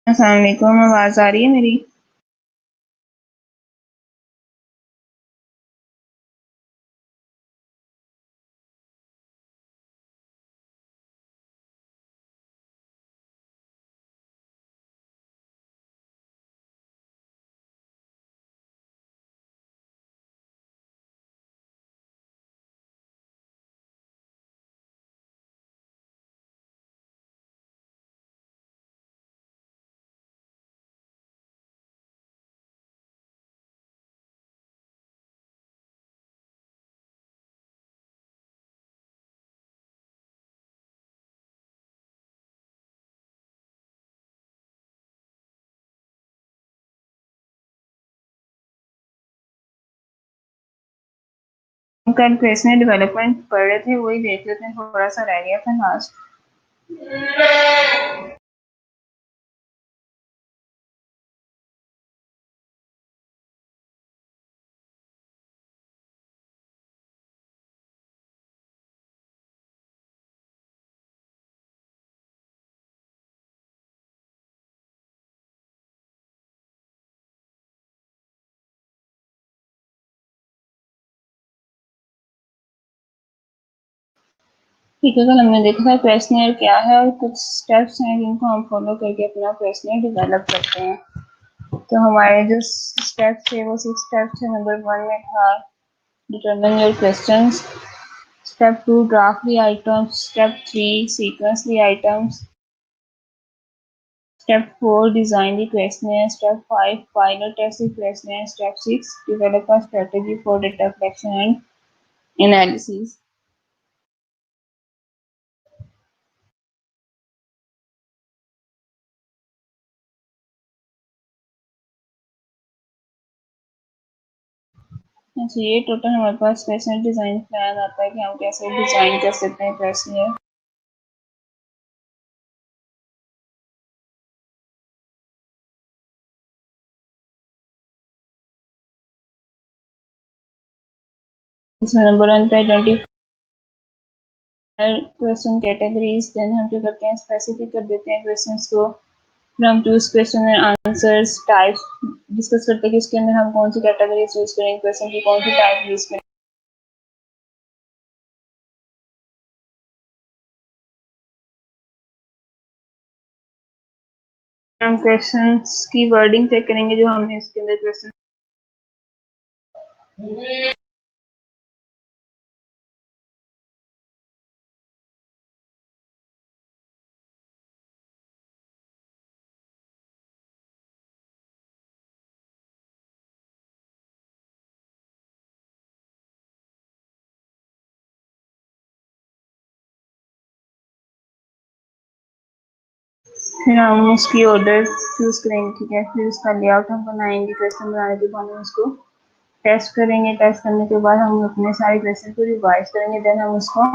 अस्सलाम वालेकुम, आवाज़ आ रही है मेरी? कल पर्सनल डेवलपमेंट पढ़ रहे थे, वही देख लेते हैं, थोड़ा सा रह गया था लास्ट। ठीक है, कल हमने देखा था क्वेश्चनियर क्या है और कुछ स्टेप्स हैं जिनको हम फॉलो करके अपना क्वेश्चनियर डेवलप करते हैं। तो हमारे जो स्टेप्स थे वो 6 स्टेप्स थे। नंबर 1 में था determine your questions, step 2 draft the items, step 3 sequence the items, Step 4 Design the questionnaire. Step 5 Pilot test the questionnaire. Step 6 Develop a strategy for data collection and analysis. अच्छा, ये total हमारे पास question design plan आता है कि हम कैसे design कर सकते हैं क्वेश्चनियर। इसमें नंबर 1 पे आइडेंटिफाई क्वेश्चन कैटेगरीज, देन हम क्या करते हैं, स्पेसिफिक कर देते हैं क्वेश्चंस को। फिर हम choose question and answers types discuss करते हैं कि इसके अंदर हम कौन सी कैटेगरी चूज करेंगे, क्वेश्चन की कौन सी टाइप यूज करेंगे। हम क्वेश्चंस की वर्डिंग चेक करेंगे जो हमने इसके अंदर क्वेश्चन। फिर हम उसकी ऑर्डर चूज करेंगे, ठीक है। फिर उसका लेआउट हम बनाएंगे, क्वेश्चन बनाने के बाद हम उसको टेस्ट करेंगे। टेस्ट करने के बाद हम अपने सारे क्वेश्चन को रिवाइज करेंगे, देन हम उसको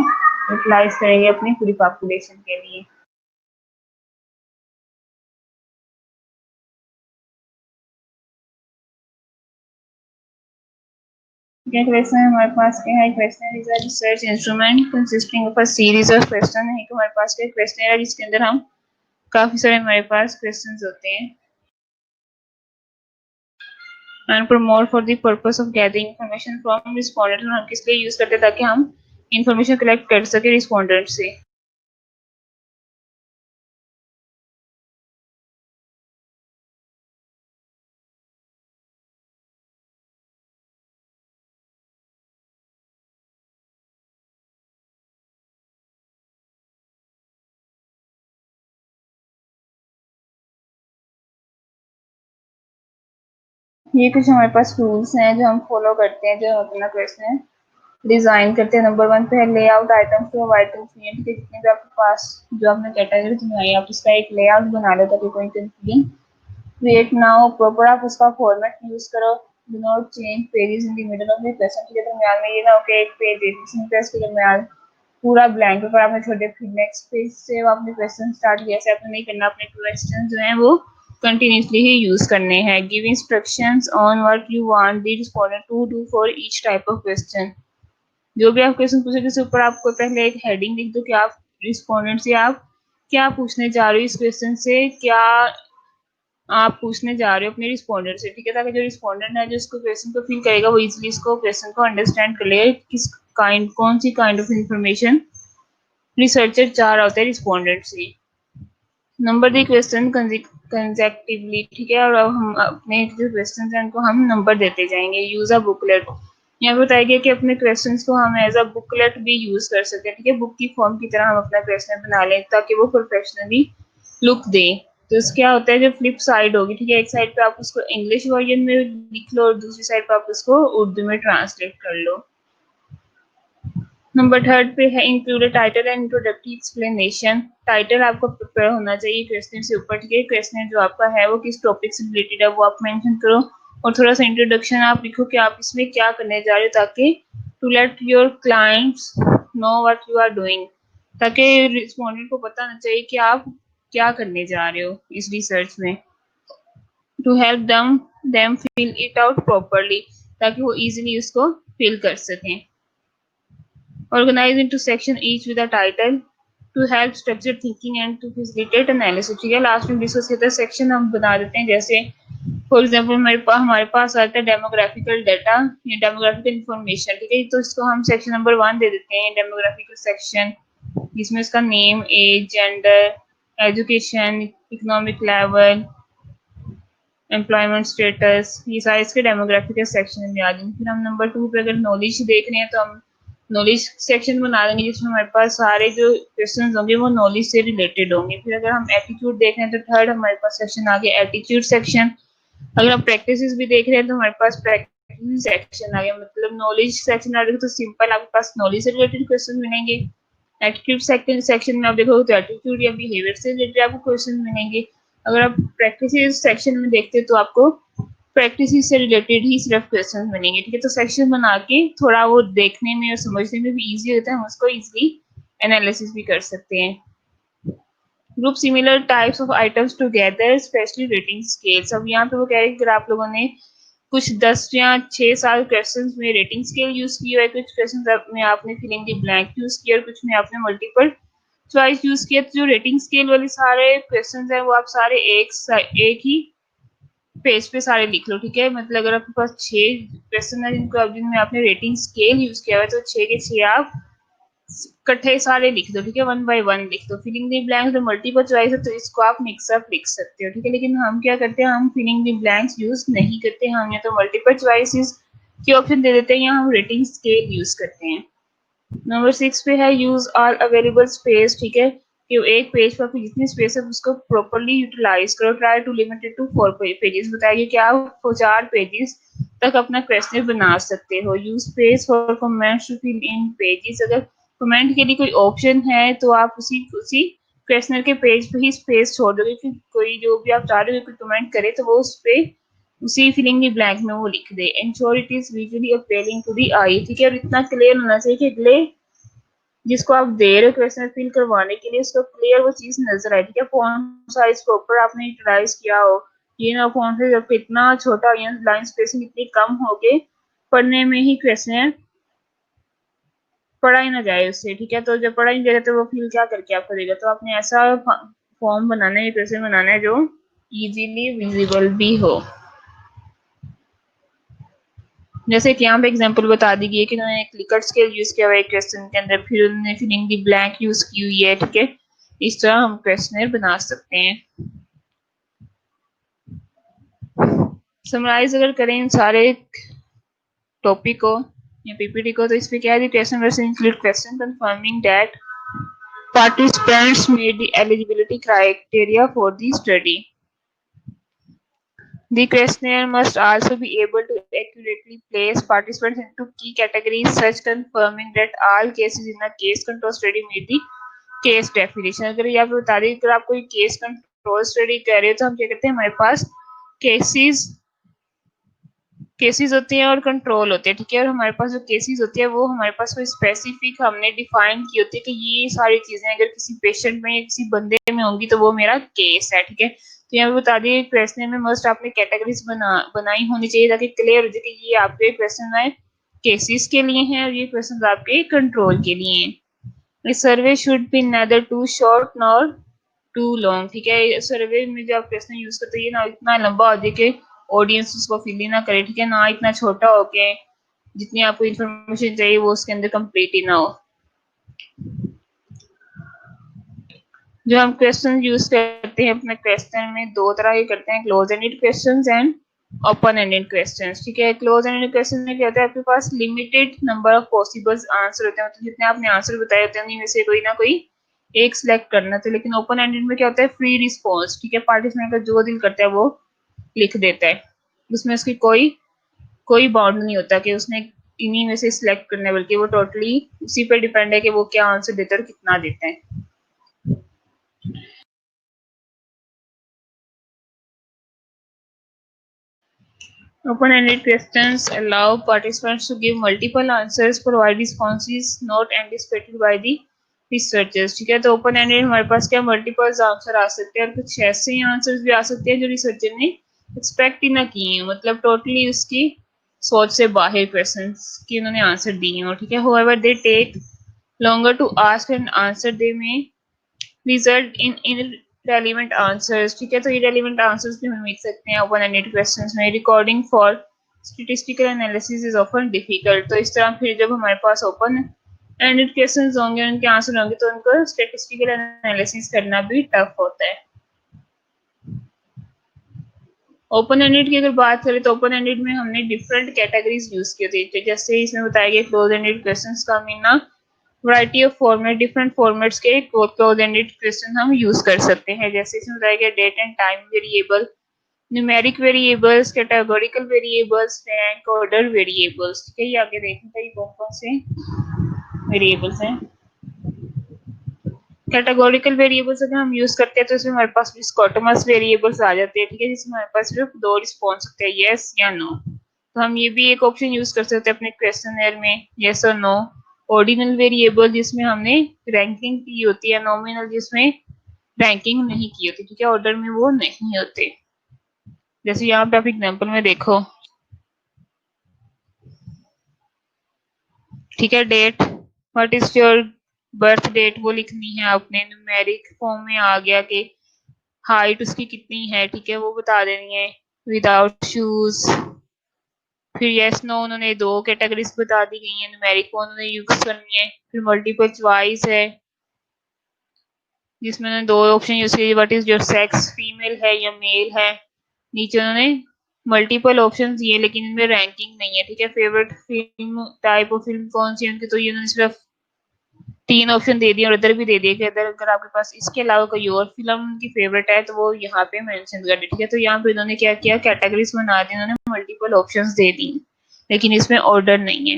यूटिलाइज करेंगे अपनी पूरी पॉपुलेशन के लिए। क्या क्वेश्चन हमारे पास क्या है, question is a research instrument consisting of a series of question है। हमारे पास क्या क्वेश्चन है जिसके अंदर हम काफी सारे हमारे पास क्वेश्चंस होते हैं। And promote for the purpose of gathering information from respondent, हम किस लिए यूज करते हैं ताकि हम इंफॉर्मेशन कलेक्ट कर सके रिस्पोंडेंट से। ये कुछ हमारे पास रूल्स हैं जो हम फॉलो करते हैं, जो हम अपना क्वेश्चन डिजाइन करते हैं। नंबर 1 पे है layout items to avoid confusion, कि जितने भी आपके पास जो आपने कैटेगरी बनाई आप उसका एक लेआउट बना लो ताकि कोई कंफ्यूजन क्रिएट ना हो। प्रॉपर आप उसका फॉर्मेट यूज करो। Do not change pages in the middle of the question, के दरमियान में ये ना हो कि एक पेज एक सेंटेंस के दरमियान पूरा ब्लैंक पर आपने छोड़ दिया, फिर नेक्स्ट पेज से आपने क्वेश्चन स्टार्ट किया, ऐसे आपने नहीं करना। अपने क्वेश्चन जो हैं वो कंटिन्यूसली ही यूज करने हैं। Give instructions on what you want the respondent to do for each type of question. जो भी आप क्वेश्चन पूछे उसके ऊपर आपको पहले एक हेडिंग लिख दो कि आप रिस्पोंडेंट से आप क्या पूछने जा रहे हो, इस क्वेश्चन से क्या आप पूछने जा रहे हो अपने रिस्पोंडेंट से, ठीक है, ताकि जो रिस्पोंडेंट है जो इसको क्वेश्चन को फिल करेगा वो इजीली इसको क्वेश्चन को अंडरस्टैंड कर लेगा किस काइंड कौन सी काइंड ऑफ इंफॉर्मेशन रिसर्चर चाह रहा होता है रिस्पोंडेंट से। नंबर दी क्वेश्चन कंसेक्टिवली, ठीक है, और अब हम अपने जो क्वेश्चन हैं उनको हम नंबर देते जाएंगे। यूज अ बुकलेट, यहाँ पे बताया गया कि अपने क्वेश्चंस को हम एज अ बुकलेट भी यूज कर सकते हैं, ठीक है, बुक की फॉर्म की तरह हम अपना क्वेश्चन बना लें ताकि वो प्रोफेशनली लुक दे। तो क्या होता है जो फ्लिप साइड होगी, ठीक है, एक साइड पे आप उसको इंग्लिश वर्जन में लिख लो और दूसरी साइड पे आप उसको उर्दू में ट्रांसलेट कर लो। नंबर थर्ड पे है include title and introductory explanation. Title आपको प्रिपेयर होना चाहिए क्वेश्चन से ऊपर, ठीक है, क्वेश्चन जो आपका है वो किस टॉपिक से रिलेटेड है वो आप मेंशन करो और थोड़ा सा इंट्रोडक्शन आप लिखो कि आप इसमें क्या करने जा रहे हो, ताकि to let your clients know what you are doing, ताकि रिस्पोंडेंट को पता होना चाहिए कि आप क्या करने जा रहे हो इस रिसर्च में। To help them fill it out properly, ताकि वो इजीली उसको फिल कर सकें। Organize into section each with a title to help structure thinking and to facilitate analysis, ठीक है, लास्ट में डिस्कस करते हैं सेक्शन हम बना देते हैं, जैसे फॉर एग्जांपल हमारे पास आता है डेमोग्राफिकल डाटा या डेमोग्राफिकल इंफॉर्मेशन, ठीक है, तो इसको हम सेक्शन नंबर 1 दे देते हैं डेमोग्राफिकल सेक्शन, जिसमें इसका name, age, gender, education, economic level, employment status, ये सारे इसके डेमोग्राफिकल सेक्शन में आ जाएंगे। फिर हम नंबर 2 पे अगर नॉलेज देख रहे हैं तो हम नॉलेज सेक्शन बना देंगे जिसमें हमारे पास सारे जो क्वेश्चन होंगे वो नॉलेज से रिलेटेड होंगे। फिर अगर हम एटीट्यूड देख रहे हैं तो थर्ड हमारे पास सेक्शन आ गया एटीट्यूड सेक्शन। अगर हम प्रैक्टिस भी देख रहे हैं तो हमारे पास प्रैक्टिस सेक्शन आ गया, मतलब नॉलेज सेक्शन आ गया तो सिंपल आपके पास नॉलेज से रिलेटेड क्वेश्चन मिलेंगे। एटीट्यूड सेक्शन में आप देखोगे तो एटीट्यूड या बिहेवियर से रिलेटेड आपको क्वेश्चन मिलेंगे। अगर आप प्रैक्टिस सेक्शन में देखते हैं तो आपको प्रैक्टिस से रिलेटेड ही सिर्फ क्वेश्चन बनेंगे, ठीक है, तो सेक्शन बना के थोड़ा वो देखने में और समझने में भी इजी होता है, हम उसको इजीली एनालिसिस भी कर सकते हैं। Group similar types of items together specially rating scales. अब यहाँ पे वो कह रहे हैं कि अगर आप लोगों ने कुछ 10 या 6 साल क्वेश्चंस में रेटिंग स्केल यूज की है, कुछ क्वेश्चंस में आपने फिलिंग द ब्लैंक यूज किया और कुछ में आपने मल्टीपल चॉइस यूज किया, तो जो रेटिंग स्केल वाले सारे क्वेश्चंस हैं वो आप सारे एक ही पेज पे सारे लिख लो, ठीक है, मतलब अगर आपके पास 6 क्वेश्चन है जिनमें आपने रेटिंग स्केल यूज किया हुआ है तो 6 के 6 आप इकट्ठे सारे लिख दो, ठीक है, 1 बाय 1 लिख दो। फिलिंग द ब्लैंक्स जो मल्टीपल चॉइस है तो इसको आप मिक्सअप लिख सकते हो, ठीक है, लेकिन हम क्या करते हैं, हम फिलिंग द ब्लैंक्स यूज नहीं करते, हम या तो मल्टीपल चॉइसेस के ऑप्शन दे देते हैं या हम रेटिंग स्केल यूज करते हैं। नंबर 6 पे है यूज ऑल अवेलेबल स्पेस, ठीक है, कि एक पेज पर जितनी स्पेस है उसको प्रॉपर्ली यूटिलाइज करो। Try to limit it to 4 pages, बताइए कि आप 4 पेजेस तक अपना क्वेश्चन बना सकते हो। Use space for comments to fill in pages, अगर कमेंट के लिए कोई ऑप्शन है तो आप उसी क्वेश्चनर के पेज पे ही स्पेस छोड़ दोगे कि कोई जो भी आप चाह रहे हो कोई कमेंट करे तो वो उस पे उसी फिलिंग द ब्लैंक में वो लिख दे। Ensure it is visually appealing to the eye, ठीक है, और इतना क्लियर होना चाहिए कि अगले जिसको आप दे रहे हो क्वेश्चन फिल करवाने के लिए उसको क्लियर वो चीज नजर आए, ठीक है, फॉन्ट साइज प्रॉपर आपने यूटिलाइज किया हो, ये ना फॉन्ट साइज आपका इतना छोटा या लाइन स्पेसिंग इतनी कम हो के पढ़ने में ही क्वेश्चन पढ़ा ही ना जाए उससे, ठीक है, तो जब पढ़ा ही जाएगा तो वो फिल क्या करके आपको देगा, तो आपने ऐसा फॉर्म बनाना है, क्वेश्चन बनाना है जो इजीली विजिबल भी हो। जैसे कि यहाँ पे एग्जांपल बता दी गई है कि उन्होंने क्लिकर स्केल यूज किया हुआ है क्वेश्चन के अंदर, फिर उन्होंने फिलिंग द ब्लैंक यूज की हुई है, ठीक है, इस तरह हम क्वेश्चन बना सकते हैं। समराइज अगर करें इन सारे टॉपिक को या पीपीटी को, तो इसमें क्या है, क्वेश्चन वैसे include question confirming that participants met the eligibility criteria for the study. The questionnaire must also be able to accurately place participants into key categories, such confirming that all cases in a case control study meet the case definition। अगर यहाँ पे बता दें अगर आप कोई case control study कर रहे हो तो हम क्या करते हैं, हमारे पास केसेस केसेस होते हैं और कंट्रोल होते हैं, ठीक है, और हमारे पास जो केसेस होते हैं वो हमारे पास कोई स्पेसिफिक हमने डिफाइन की होती है कि ये सारी चीजें अगर किसी पेशेंट में या किसी बंदे में होंगी तो वो मेरा केस है, ठीक है, तो यहाँ पे बता दिए क्वेश्चन में मस्ट आपने कैटेगरीज बनाई होनी चाहिए ताकि क्लियर हो जाए कि ये आपके क्वेश्चन है केसेस के लिए हैं और ये क्वेश्चन आपके कंट्रोल के लिए हैं। Survey should be neither too short nor too long, ठीक है। सर्वे में जो आप क्वेश्चन यूज करते हैं ना इतना लंबा हो जाए कि ऑडियंस उसको फिल ही ना करे, ठीक है, ना इतना छोटा हो के जितनी आपको इन्फॉर्मेशन चाहिए वो उसके अंदर कंप्लीट ही ना हो। जो हम क्वेश्चन यूज करते हैं अपने क्वेश्चन में दो तरह के करते हैं, close ended questions and open ended questions, ठीक है। क्लोज एंडेड क्वेश्चन में क्या होता है, आपके पास limited number of possible answer होते हैं, मतलब जितने आपने आंसर बताए होते हैं उनमें से कोई ना कोई एक सिलेक्ट करना था। लेकिन ओपन एंडेड में क्या होता है, फ्री रिस्पॉन्स, ठीक है, पार्टिसिपेंट का जो दिल करता है वो लिख देता है, उसमें उसकी कोई कोई बाउंड नहीं होता कि उसने इन्हीं में से सिलेक्ट करना है, बल्कि वो टोटली उसी पर डिपेंड है कि वो क्या आंसर देता है और कितना देता है। Open-ended questions allow participants to give multiple answers, provide responses not anticipated by the researchers, ठीक है। तो ओपन एंडेड हमारे पास क्या मल्टीपल आंसर आ सकते हैं और कुछ ऐसे आंसर्स भी आ सकते हैं जो रिसर्चर ने एक्सपेक्ट ही ना किए हैं, मतलब टोटली उसकी सोच से बाहर क्वेश्चंस की उन्होंने आंसर दिए हो, ठीक है। however they take longer to ask and answer, they may result in irrelevant answers, ठीक है। तो irrelevant answers भी हम लिख सकते हैं ओपन एंडेड क्वेश्चंस में। Recording for statistical analysis is often difficult, तो इस तरह फिर जब हमारे पास ओपन एंडेड क्वेश्चंस होंगे उनके आंसर होंगे तो उनको स्टैटिस्टिकल एनालिसिस करना भी टफ होता है। ओपन एंडेड की अगर बात करें तो ओपन एंडेड में हमने डिफरेंट कैटेगरीज यूज की थी, तो जैसे इसमें बताया गया क्लोज एंडेड क्वेश्चंस का मीना variety of format, different formats के क्लोज एंडेड क्वेश्चन हम यूज कर सकते हैं। जैसे इसमें बताया गया date and time variable, numeric variables, categorical variables, rank order variables, ठीक है। ये आगे देखने का ये कौन कौन से वेरिएबल्स हैं। कैटेगोरिकल वेरिएबल्स अगर हम यूज करते हैं तो इसमें हमारे पास डिस्कोटोमस वेरिएबल्स आ जाते हैं, ठीक है, जिसमें हमारे पास सिर्फ दो रिस्पॉन्स होते हैं, यस या नो। तो हम ये भी एक ऑप्शन यूज कर सकते हैं अपने क्वेश्चनर में, यस और नो। ऑर्डिनल वेरिएबल जिसमें हमने रैंकिंग की होती है, नॉमिनल जिसमें रैंकिंग नहीं की होती, ठीक है, ऑर्डर में वो नहीं होते। जैसे यहाँ पे आप एग्जाम्पल में देखो, ठीक है, date, what is your birth date वो लिखनी है आपने, न्यूमेरिक फॉर्म में आ गया कि हाइट उसकी कितनी है, ठीक है, वो बता देनी है, विदाउट शूज। फिर यस नो उन्होंने दो कैटेगरीज बता दी गई है, न्यूमेरिक को उन्होंने यूज करनी है। फिर मल्टीपल चॉइस है जिसमें उन्होंने दो ऑप्शन यूज किए, what is your sex, female है या मेल है। नीचे उन्होंने मल्टीपल ऑप्शन दिए लेकिन इनमें रैंकिंग नहीं है, ठीक है। Favourite film, type of film कौन सी है उनकी, तो ये उन्होंने सिर्फ तीन ऑप्शन दे दिए और इधर भी दे दिए कि अगर अगर आपके पास इसके अलावा कोई और फिल्म की फेवरेट है तो वो यहाँ पे मेंशन कर दी, ठीक है। तो यहाँ पे इन्होंने क्या किया, कैटेगरीज बना दी, उन्होंने मल्टीपल ऑप्शंस दे दी लेकिन इसमें ऑर्डर नहीं है।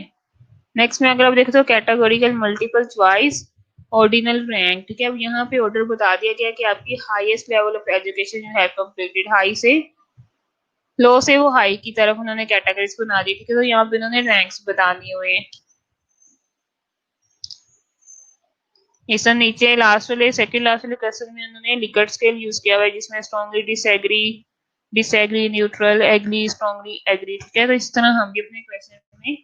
नेक्स्ट में अगर आप देखते हो categorical multiple choice ordinal rank, ठीक है। अब यहाँ पे ऑर्डर बता दिया गया कि आपकी highest level of education you have completed, high से लो से वो हाई की तरफ उन्होंने कैटेगरीज बना दी, ठीक है। तो यहाँ पे उन्होंने रैंक्स बता दिए हुए हैं। इस नीचे लास्ट वाले सेकंड लास्ट वाले क्वेश्चन में उन्होंने लिकर्ट स्केल यूज किया हुआ है जिसमें strongly disagree, disagree, neutral, agree, strongly agree, ठीक है। तो इस तरह हम भी अपने क्वेश्चन में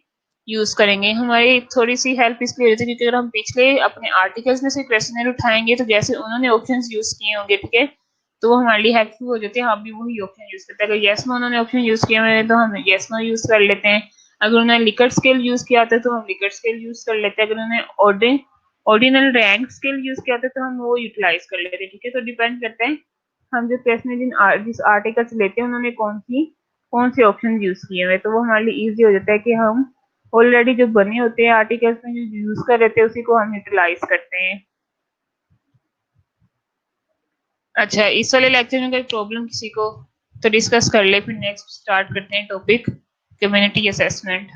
यूज करेंगे। हमारी थोड़ी सी हेल्प इसलिए होती है क्योंकि अगर हम पिछले अपने आर्टिकल्स में से क्वेश्चन उठाएंगे तो जैसे उन्होंने ऑप्शंस यूज किए होंगे, ठीक है, तो वो हमारे लिए हेल्पफुल हो जाते हैं, हम भी वही ऑप्शन यूज करते हैं। अगर येस नो उन्होंने ऑप्शन यूज किए हुए तो हम येस नो यूज कर लेते हैं। अगर उन्होंने लिकर्ट स्केल यूज किया था तो हम लिकर्ट स्केल यूज कर लेते हैं। अगर उन्होंने ऑर्डिनल रैंक स्केल यूज किया था तो हम वो यूटिलाइज कर लेते हैं, ठीक है। तो डिपेंड करता है हम जो क्वेश्चन जिस आर्टिकल से लेते हैं उन्होंने कौन से ऑप्शन यूज किए हुए, तो वो हमारे लिए इजी हो जाता है कि हम ऑलरेडी जो बने होते हैं आर्टिकल्स में जो यूज कर रहे थे उसी को हम यूटिलाइज करते हैं। अच्छा, इस वाले लेक्चर में कोई प्रॉब्लम किसी को तो डिस्कस कर ले, फिर नेक्स्ट स्टार्ट करते हैं टॉपिक कम्युनिटी असेसमेंट।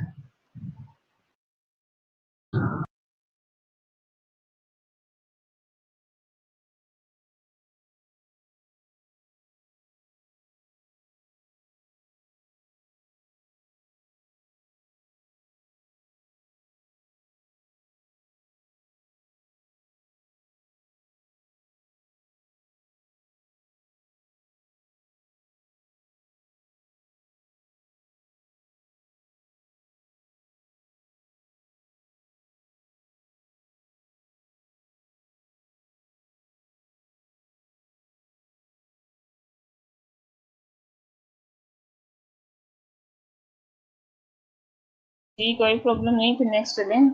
जी कोई प्रॉब्लम नहीं, फिर नेक्स्ट चलें।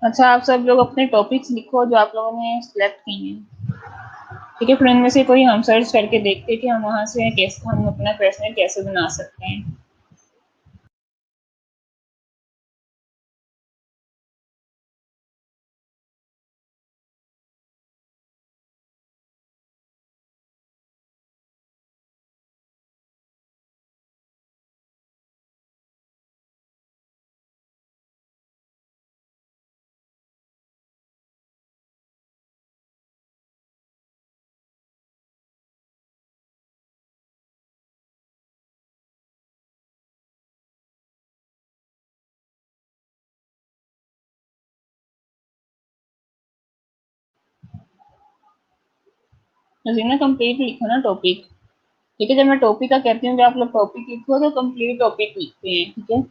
अच्छा आप सब लोग अपने टॉपिक्स लिखो जो आप लोगों ने सिलेक्ट किए हैं, ठीक है। फिर उनमें से कोई हम सर्च करके देखते हैं कि हम वहाँ से कैसे हम अपना क्वेश्चन कैसे बना सकते हैं। हसीना कंप्लीट लिखो ना टॉपिक, ठीक है। जब मैं टॉपिक का कहती हूँ कि आप लोग टॉपिक लिखो तो कंप्लीट टॉपिक लिखते हैं, ठीक है।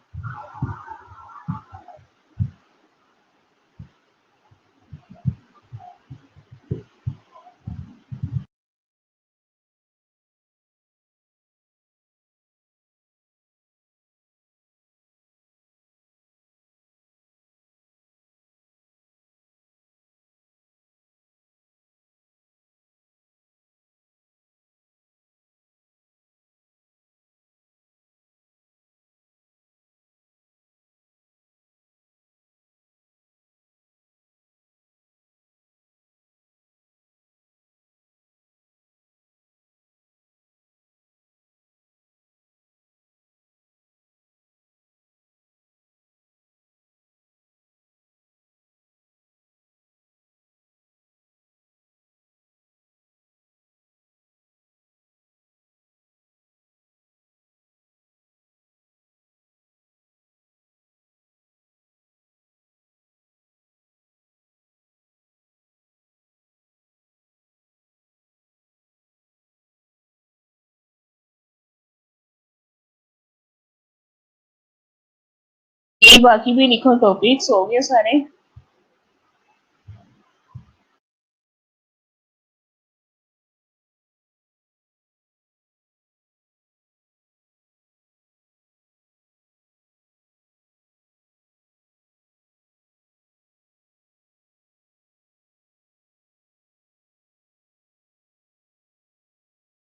ये बाकी भी लिखो टॉपिक्स, हो गए सारे।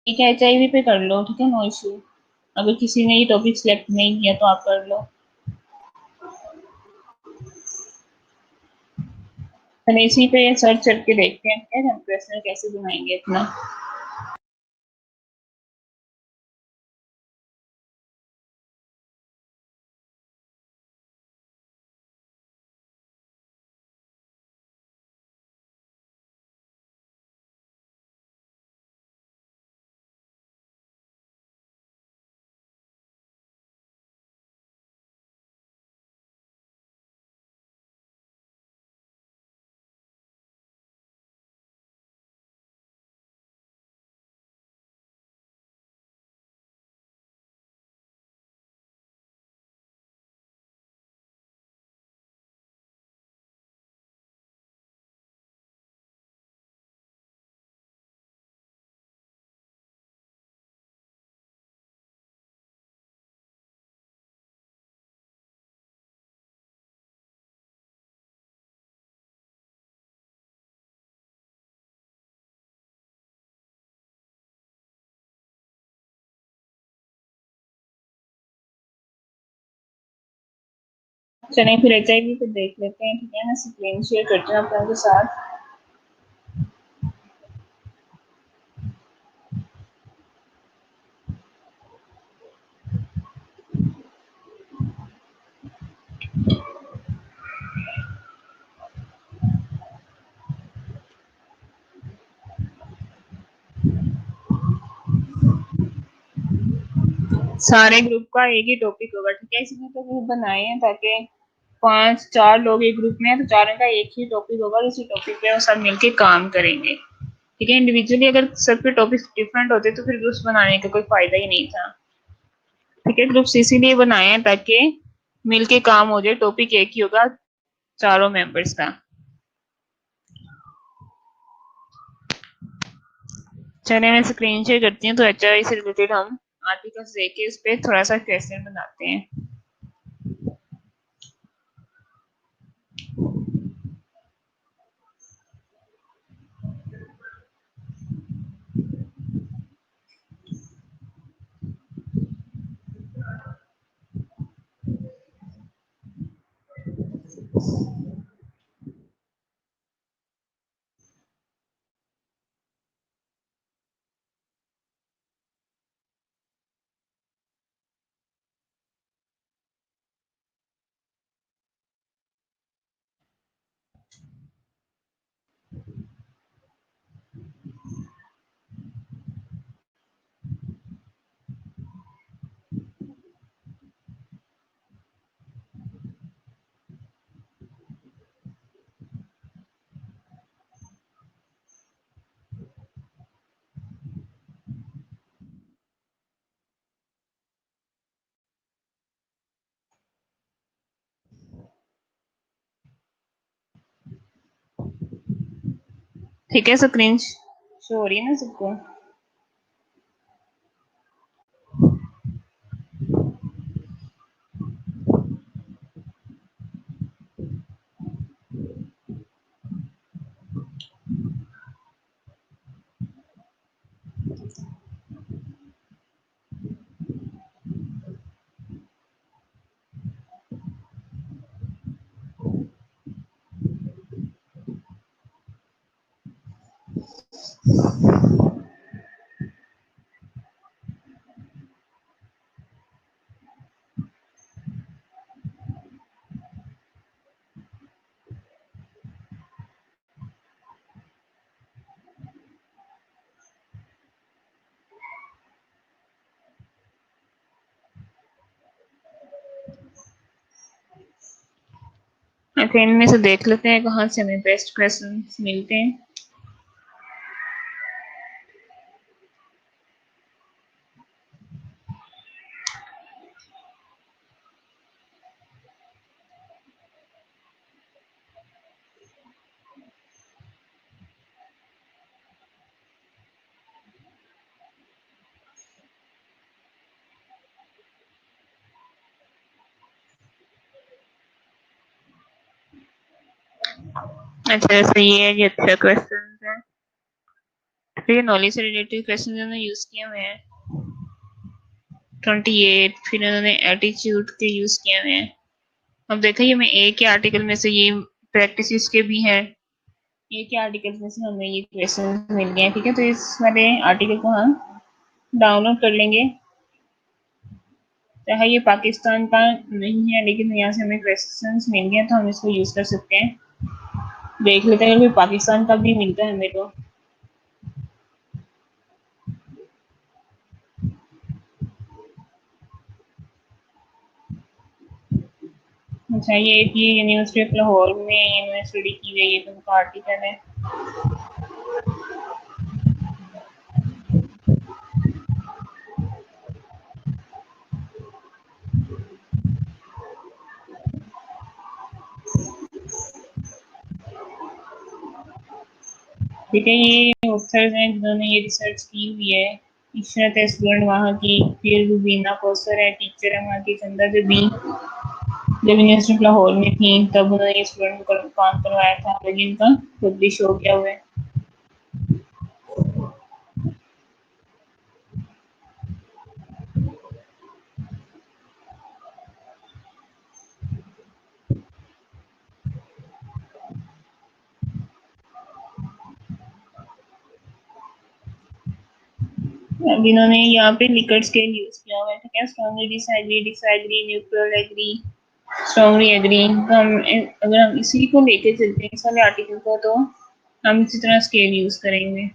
ठीक है, एचआईवी पे कर लो, ठीक है, नो इश्यू। अगर किसी ने ये टॉपिक सिलेक्ट नहीं किया तो आप कर लो। हम इसी पे सर्च करके देखते हैं कि हम क्वेश्चन कैसे बनाएंगे अपना। चलें फिर एचआईवी पे देख लेते हैं, ठीक है। मैं स्क्रीन शेयर करती हूँ आप लोगों के साथ। सारे ग्रुप का एक ही टॉपिक होगा, ठीक है। इसलिए तो ग्रुप बनाए हैं ताकि 5 4 लोग एक ग्रुप में हैं तो चारों का एक ही टॉपिक होगा, उसी टॉपिक पे वो सब मिलके काम करेंगे, ठीक है। इंडिविजुअली अगर सबके टॉपिक्स डिफरेंट होते तो फिर ग्रुप्स बनाने का कोई फायदा ही नहीं था। ठीक है, ग्रुप्स इसीलिए बनाए हैं ताकि मिलके काम हो जाए, टॉपिक एक ही होगा चारों मेंबर्स का। चलिए मैं स्क्रीन शेयर करती हूँ तो एचआरआई से रिलेटेड हम आर्टिकल्स देख के इस पे थोड़ा सा क्वेश्चन बनाते हैं। ठीक है, स्क्रीन शो हो रही है ना सबको? अच्छा, इनमें से देख लेते हैं कहाँ से हमें बेस्ट क्वेश्चन मिलते हैं। अच्छा, जैसे ये अच्छा क्वेश्चन है। फिर नॉलेज से रिलेटेड क्वेश्चन इन्होंने यूज किए हुए हैं 28। फिर इन्होंने एटीट्यूड के यूज किए हुए हैं। अब देखो ये मैं एक के आर्टिकल में से ये प्रैक्टिस के भी हैं, एक के आर्टिकल में से हमें ये क्वेश्चन मिल गए हैं। ठीक है, तो इस वाले आर्टिकल को हम डाउनलोड कर लेंगे। चाहे ये पाकिस्तान का नहीं है लेकिन यहाँ से हमें क्वेश्चंस मिल गए तो हम इसको यूज कर सकते हैं। देख लेते हैं अगर पाकिस्तान का भी मिलता है हमें तो। अच्छा, ये एक ये यूनिवर्सिटी ऑफ लाहौर में यूनिवर्सिटी की गई है उनका आर्टिकल है। ठीक है, ये ऑथर्स हैं जिन्होंने ये रिसर्च की हुई है। इशरत है स्टूडेंट वहाँ की, फिर रुबीना कौसर है टीचर है वहाँ की, चंदा जबी जब यूनिवर्सिटी ऑफ लाहौर में थी तब उन्होंने ये स्टूडेंट को काम करवाया था, लेकिन इनका पब्लिश हो गया हुआ है। अब इन्होंने यहाँ पे लिकर्ट स्केल यूज किया हुआ है। ठीक है, strongly disagree, disagree, neutral agree, strongly agree. तो हम अगर हम इसी को लेके चलते हैं इस वाले आर्टिकल को तो हम इसी तरह स्केल यूज करेंगे।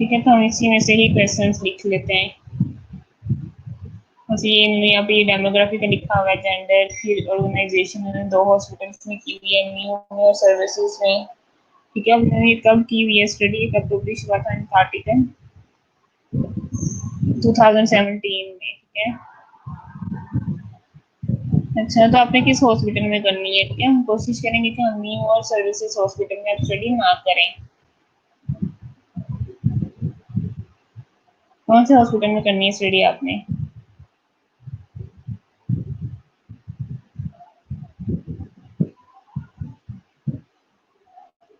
ठीक है, तो हम इसी में से ही क्वेश्चंस लिख लेते हैं। बस ये यहाँ पे डेमोग्राफी का लिखा हुआ है, जेंडर, फिर ऑर्गेनाइजेशन, उन्होंने 2 हॉस्पिटल्स में की हुई है, न्यू और सर्विसेज में। ठीक है, उन्होंने ये कब की हुई है स्टडी, कब पब्लिश हुआ था इनका आर्टिकल, 2017 में। ठीक है, अच्छा, तो आपने किस हॉस्पिटल में करनी है? ठीक है, हम कोशिश करेंगे कि हम न्यू और सर्विसेज हॉस्पिटल में आप स्टडी ना करें। कौन से हॉस्पिटल में करनी है स्टडी आपने?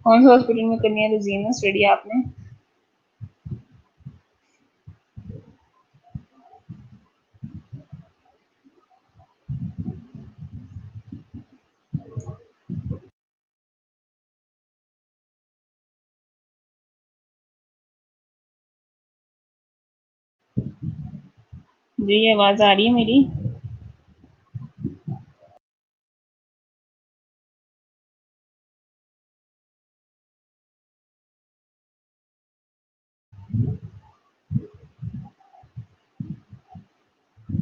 कौन से हॉस्पिटल में करनी है रोजीना स्टडी आपने? जी, आवाज आ रही है मेरी?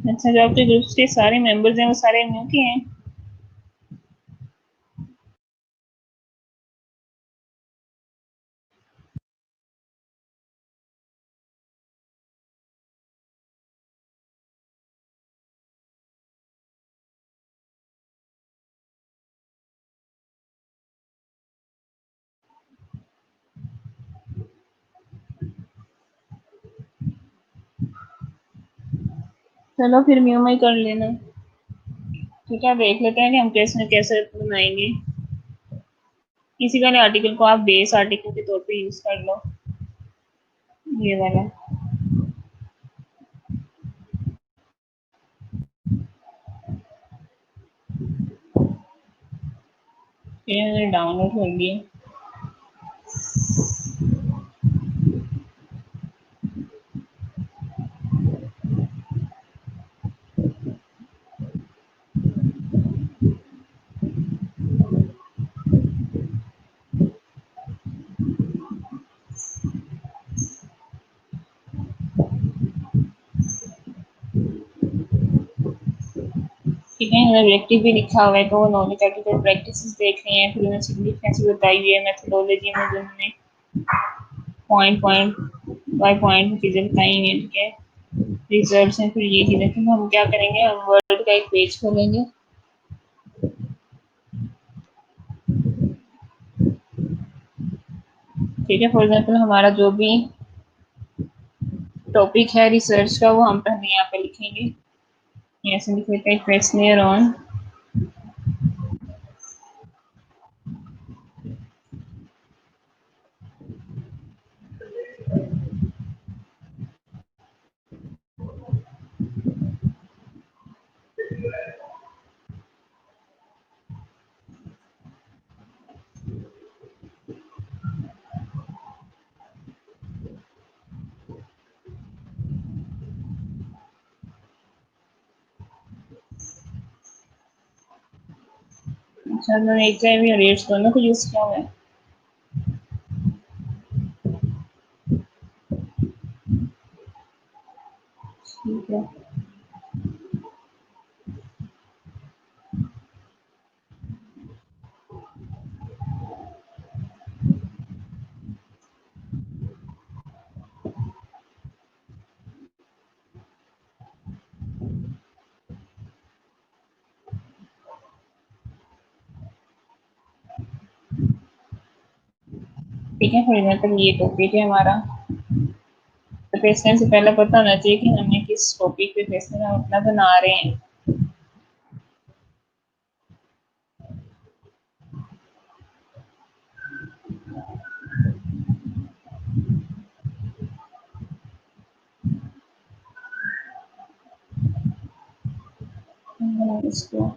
अच्छा, जो आपके ग्रुप्स के सारे मेंबर्स हैं वो सारे न्यू के हैं? चलो फिर म्यू में कर लेना। ठीक है, देख लेते हैं कि हम कैसे कैसे बनाएंगे। किसी वाले आर्टिकल को आप बेस आर्टिकल के तौर पे यूज कर लो, ये वाला। ये मैंने डाउनलोड कर लिया। ठीक है, ऑब्जेक्टिव भी लिखा हुआ है, तो वो नॉलेज आर्टिकल प्रैक्टिस देख रहे हैं, फिर उन्हें सिग्निफिकेंस बताई हुई है, मेथोडोलॉजी में उन्होंने पॉइंट पॉइंट बाय पॉइंट चीजें बताई हुई हैं। ठीक है, रिजल्ट्स हैं, फिर ये चीजें। फिर हम क्या करेंगे, हम वर्ड का एक पेज खोलेंगे। ठीक है, फॉर एग्जाम्पल हमारा जो भी टॉपिक है रिसर्च का, वो हम पहले यहाँ पे लिखेंगे। ऐसे लिख लेते हैं, क्वेश्चनियर ऑन अच्छा, मैंने एक टाइम या रेट्स दोनों को यूज किया हुआ है। ठीक है, ठीक है, फॉर एग्जाम्पल ये टॉपिक है हमारा, तो क्वेश्चन से पहले पता होना चाहिए कि हमें किस टॉपिक पे क्वेश्चन हम अपना बना रहे हैं। इसको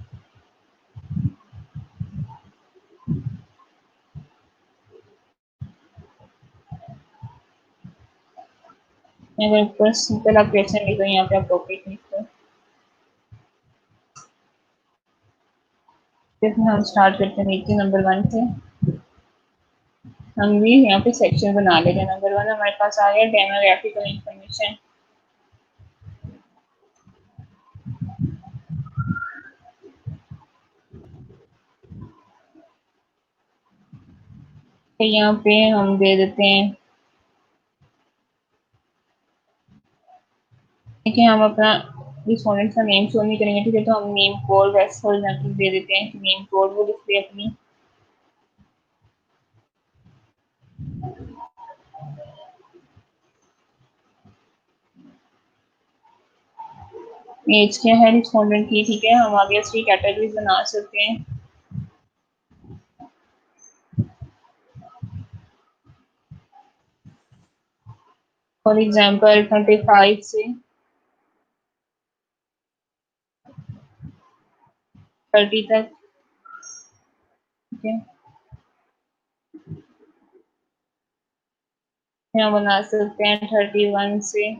अगर ऊपर सिंपल आप क्वेश्चन लिखो, यहाँ पे आप टॉपिक लिखो। फिर हम स्टार्ट करते हैं नीचे नंबर 1 से। हम भी यहाँ पे सेक्शन बना लेते हैं। नंबर 1 हमारे पास आ गया डेमोग्राफिकल इंफॉर्मेशन। तो यहाँ पे हम दे देते हैं, ठीक है, हम अपना रिस्पोंडेंट का नेम शो नहीं करेंगे, ठीक है, तो हम नेम कोड वैसे फॉर एग्जाम्पल दे देते हैं, नेम कोड वो लिख दे अपनी। एज क्या है रिस्पोंडेंट की, ठीक है, हम आगे इसकी कैटेगरीज बना सकते हैं। फॉर एग्जाम्पल 25 से 30 तक, ठीक है, हम बना सकते हैं 31 से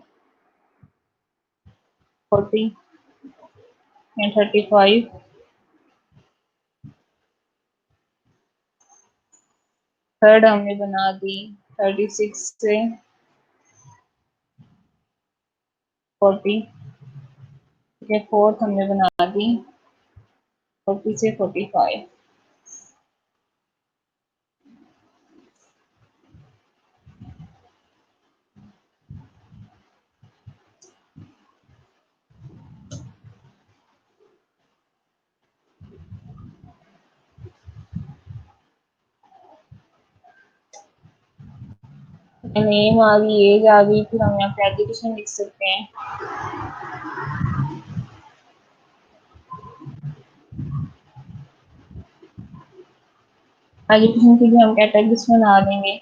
40 या 35। थर्ड हमने बना दी 36 से 40, ठीक है, फोर्थ हमने बना दी 40 से 45। नेम आ गई, एज आ गई, फिर हम यहाँ पे एजुकेशन लिख सकते हैं। एजुकेशन के लिए हम कैटेगरीज बना देंगे।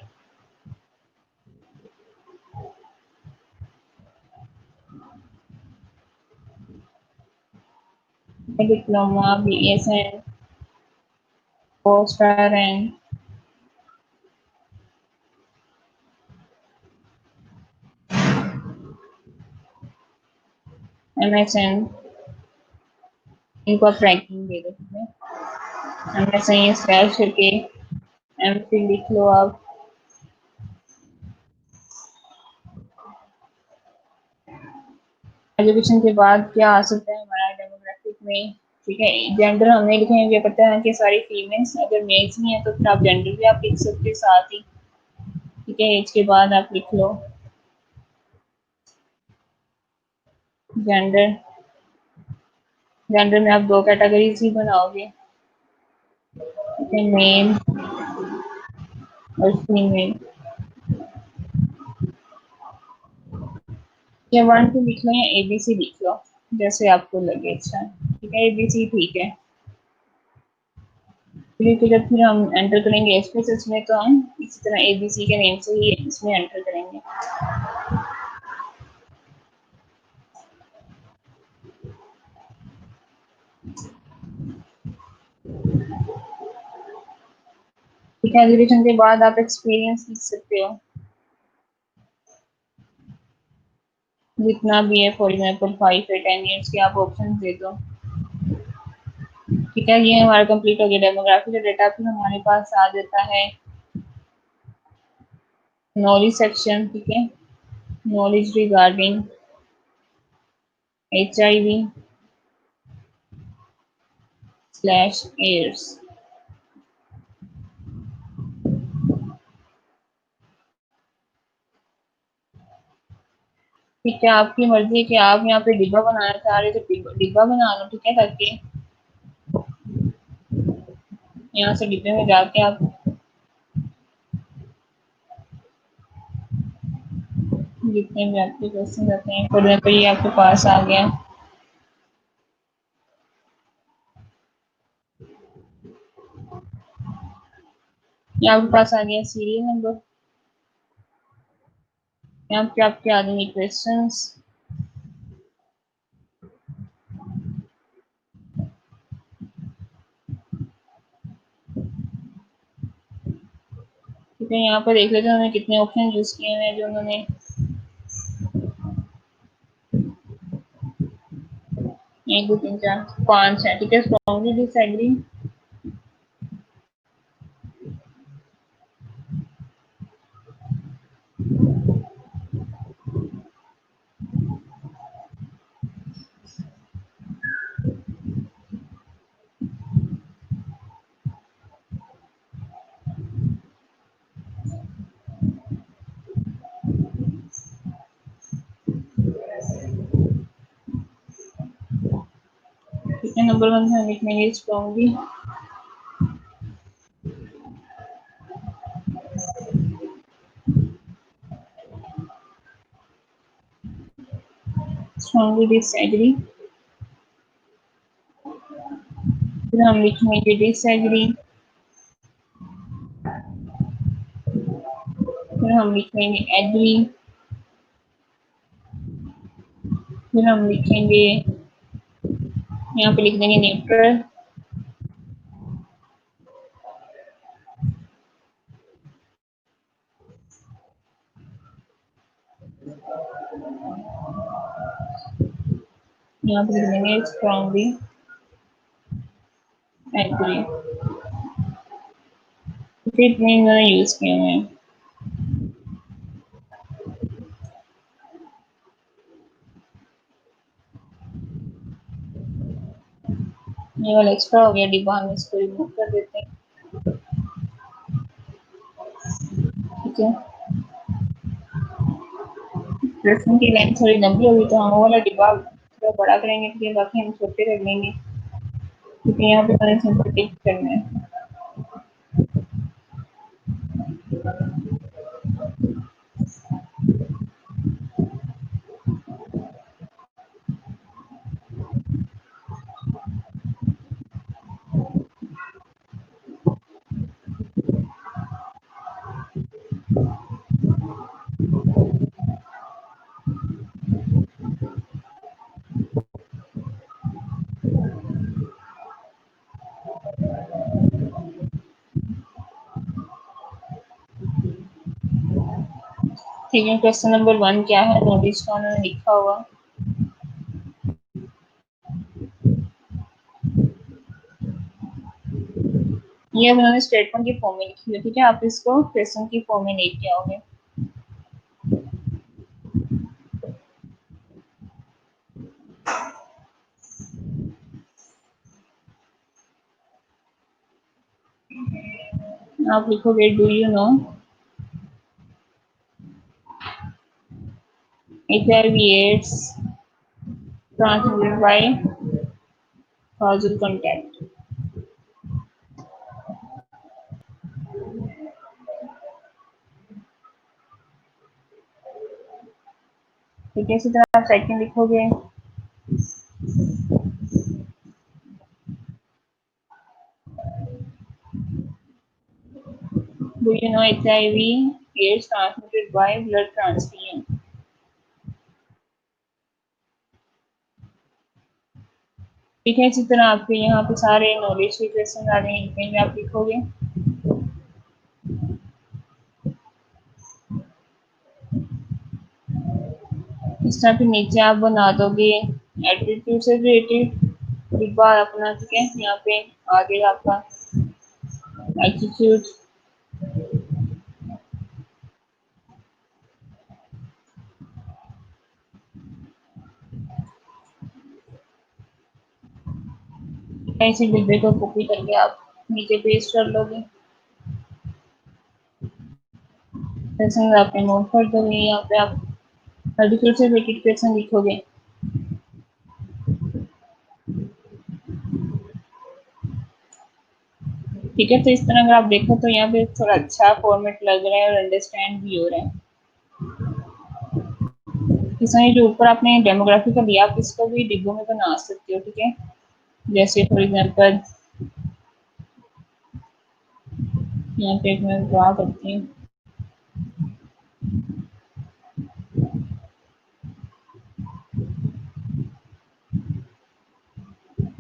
Diploma, BSN, post RN, MSN, इनको आप रैंकिंग दे दो, ठीक है, MSN ये स्लैश करके MPhil लिख लो आप। एजुकेशन के बाद क्या आ सकता है हमारा डेमोग्राफिक में, ठीक है, जेंडर हमने लिखे हैं, ये पता है कि सारी फीमेल्स, अगर मेल्स नहीं है तो फिर आप जेंडर भी आप लिख सकते हैं साथ ही, ठीक है, एज के बाद आप लिख लो जेंडर। जेंडर में आप दो कैटेगरीज ही बनाओगे, ठीक है, मेल और फीमेल। या 1 2 लिख लो या ABC लिख लो, जैसे आपको लगे अच्छा, ठीक है, ABC ठीक है। फिर जब फिर हम एंटर करेंगे स्पेसेस में तो हम इसी तरह ABC के नेम से ही इसमें एंटर करेंगे। ठीक है, एजुकेशन के बाद आप एक्सपीरियंस लिख सकते हो जितना भी है, फॉर एग्जाम्पल 5 या 10 ईयर्स के आप ऑप्शन दे दो। ठीक है, ये हमारा कंप्लीट हो गया डेमोग्राफी का डेटा। फिर हमारे पास आ जाता है नॉलेज सेक्शन, ठीक है, नॉलेज रिगार्डिंग HIV/AIDS। ठीक है, आपकी मर्जी है कि आप यहाँ पे डिब्बा बनाना चाह रहे हो तो डिब्बा बना लो, ठीक है, ताकि यहाँ से डिब्बे में जाके आप जितने भी आपके क्वेश्चन रहते हैं, फॉर एग्जाम्पल ये आपके पास आ गया, ये आपके पास आ गया सीरियल नंबर, यहाँ पे आपके आ जाएंगे क्वेश्चन, ठीक है, यहाँ पर देख लेते हैं उन्होंने कितने ऑप्शन यूज किए हैं, जो उन्होंने 1 2 3 4 5 है, ठीक है, स्ट्रॉन्गली डिसएग्री, कितने नंबर 1 में हम लिखेंगे स्ट्रॉन्गली? Strongly disagree. फिर हम लिखेंगे डिसएग्री। फिर हम लिखेंगे एग्री। फिर हम लिखेंगे, यहाँ पे लिख देंगे न्यूट्रल। यहाँ पे लिख देंगे स्ट्रॉन्गली एग्री। फिर इतने मैंने यूज किए हुए हैं। ये वाला एक्स्ट्रा हो गया डिब्बा, हम इसको रिमूव कर देते हैं। ठीक है, प्रश्न की लाइन थोड़ी लंबी होगी तो हम वो वाला डिब्बा थोड़ा बड़ा करेंगे, ठीक है, बाकी हम छोटे कर लेंगे क्योंकि यहाँ पे मैंने सिंपल टिक करना है। ठीक है, क्वेश्चन नंबर 1 क्या है, नोटिस का उन्होंने लिखा हुआ। ये उन्होंने स्टेटमेंट की फॉर्म में लिखी है, ठीक है, आप इसको क्वेश्चन की फॉर्म में लेके आओगे। आप लिखोगे do you know HIV AIDS transmitted by causal contact। ठीक है, इसी तरह आप सेकंड लिखोगे do you know HIV AIDS transmitted by blood transfusion। ठीक है, इसी तरह आपके यहाँ पे सारे नॉलेज के क्वेश्चन आ गए, इनमें आप लिखोगे इस तरह पे नीचे आप बना दोगे एटीट्यूड से रिलेटेड डिब्बा अपना, ठीक है, यहाँ पे आगे आपका एटीट्यूड। ऐसे डिब्बे को कॉपी करके आप नीचे पेस्ट कर लोगे, क्वेश्चन आपने नोट कर दोगे। यहाँ पे आप एटीट्यूड से रिलेटेड क्वेश्चन लिखोगे। ठीक है, तो इस तरह अगर आप देखो तो यहाँ पे थोड़ा अच्छा फॉर्मेट लग रहा है और अंडरस्टैंड भी हो रहा है। इसमें जो ऊपर आपने डेमोग्राफी का दिया, आप इसको भी डिब्बों में बना सकते हो, ठीक है, जैसे फॉर एग्जांपल यहाँ पे मैं ड्रा करती हूँ,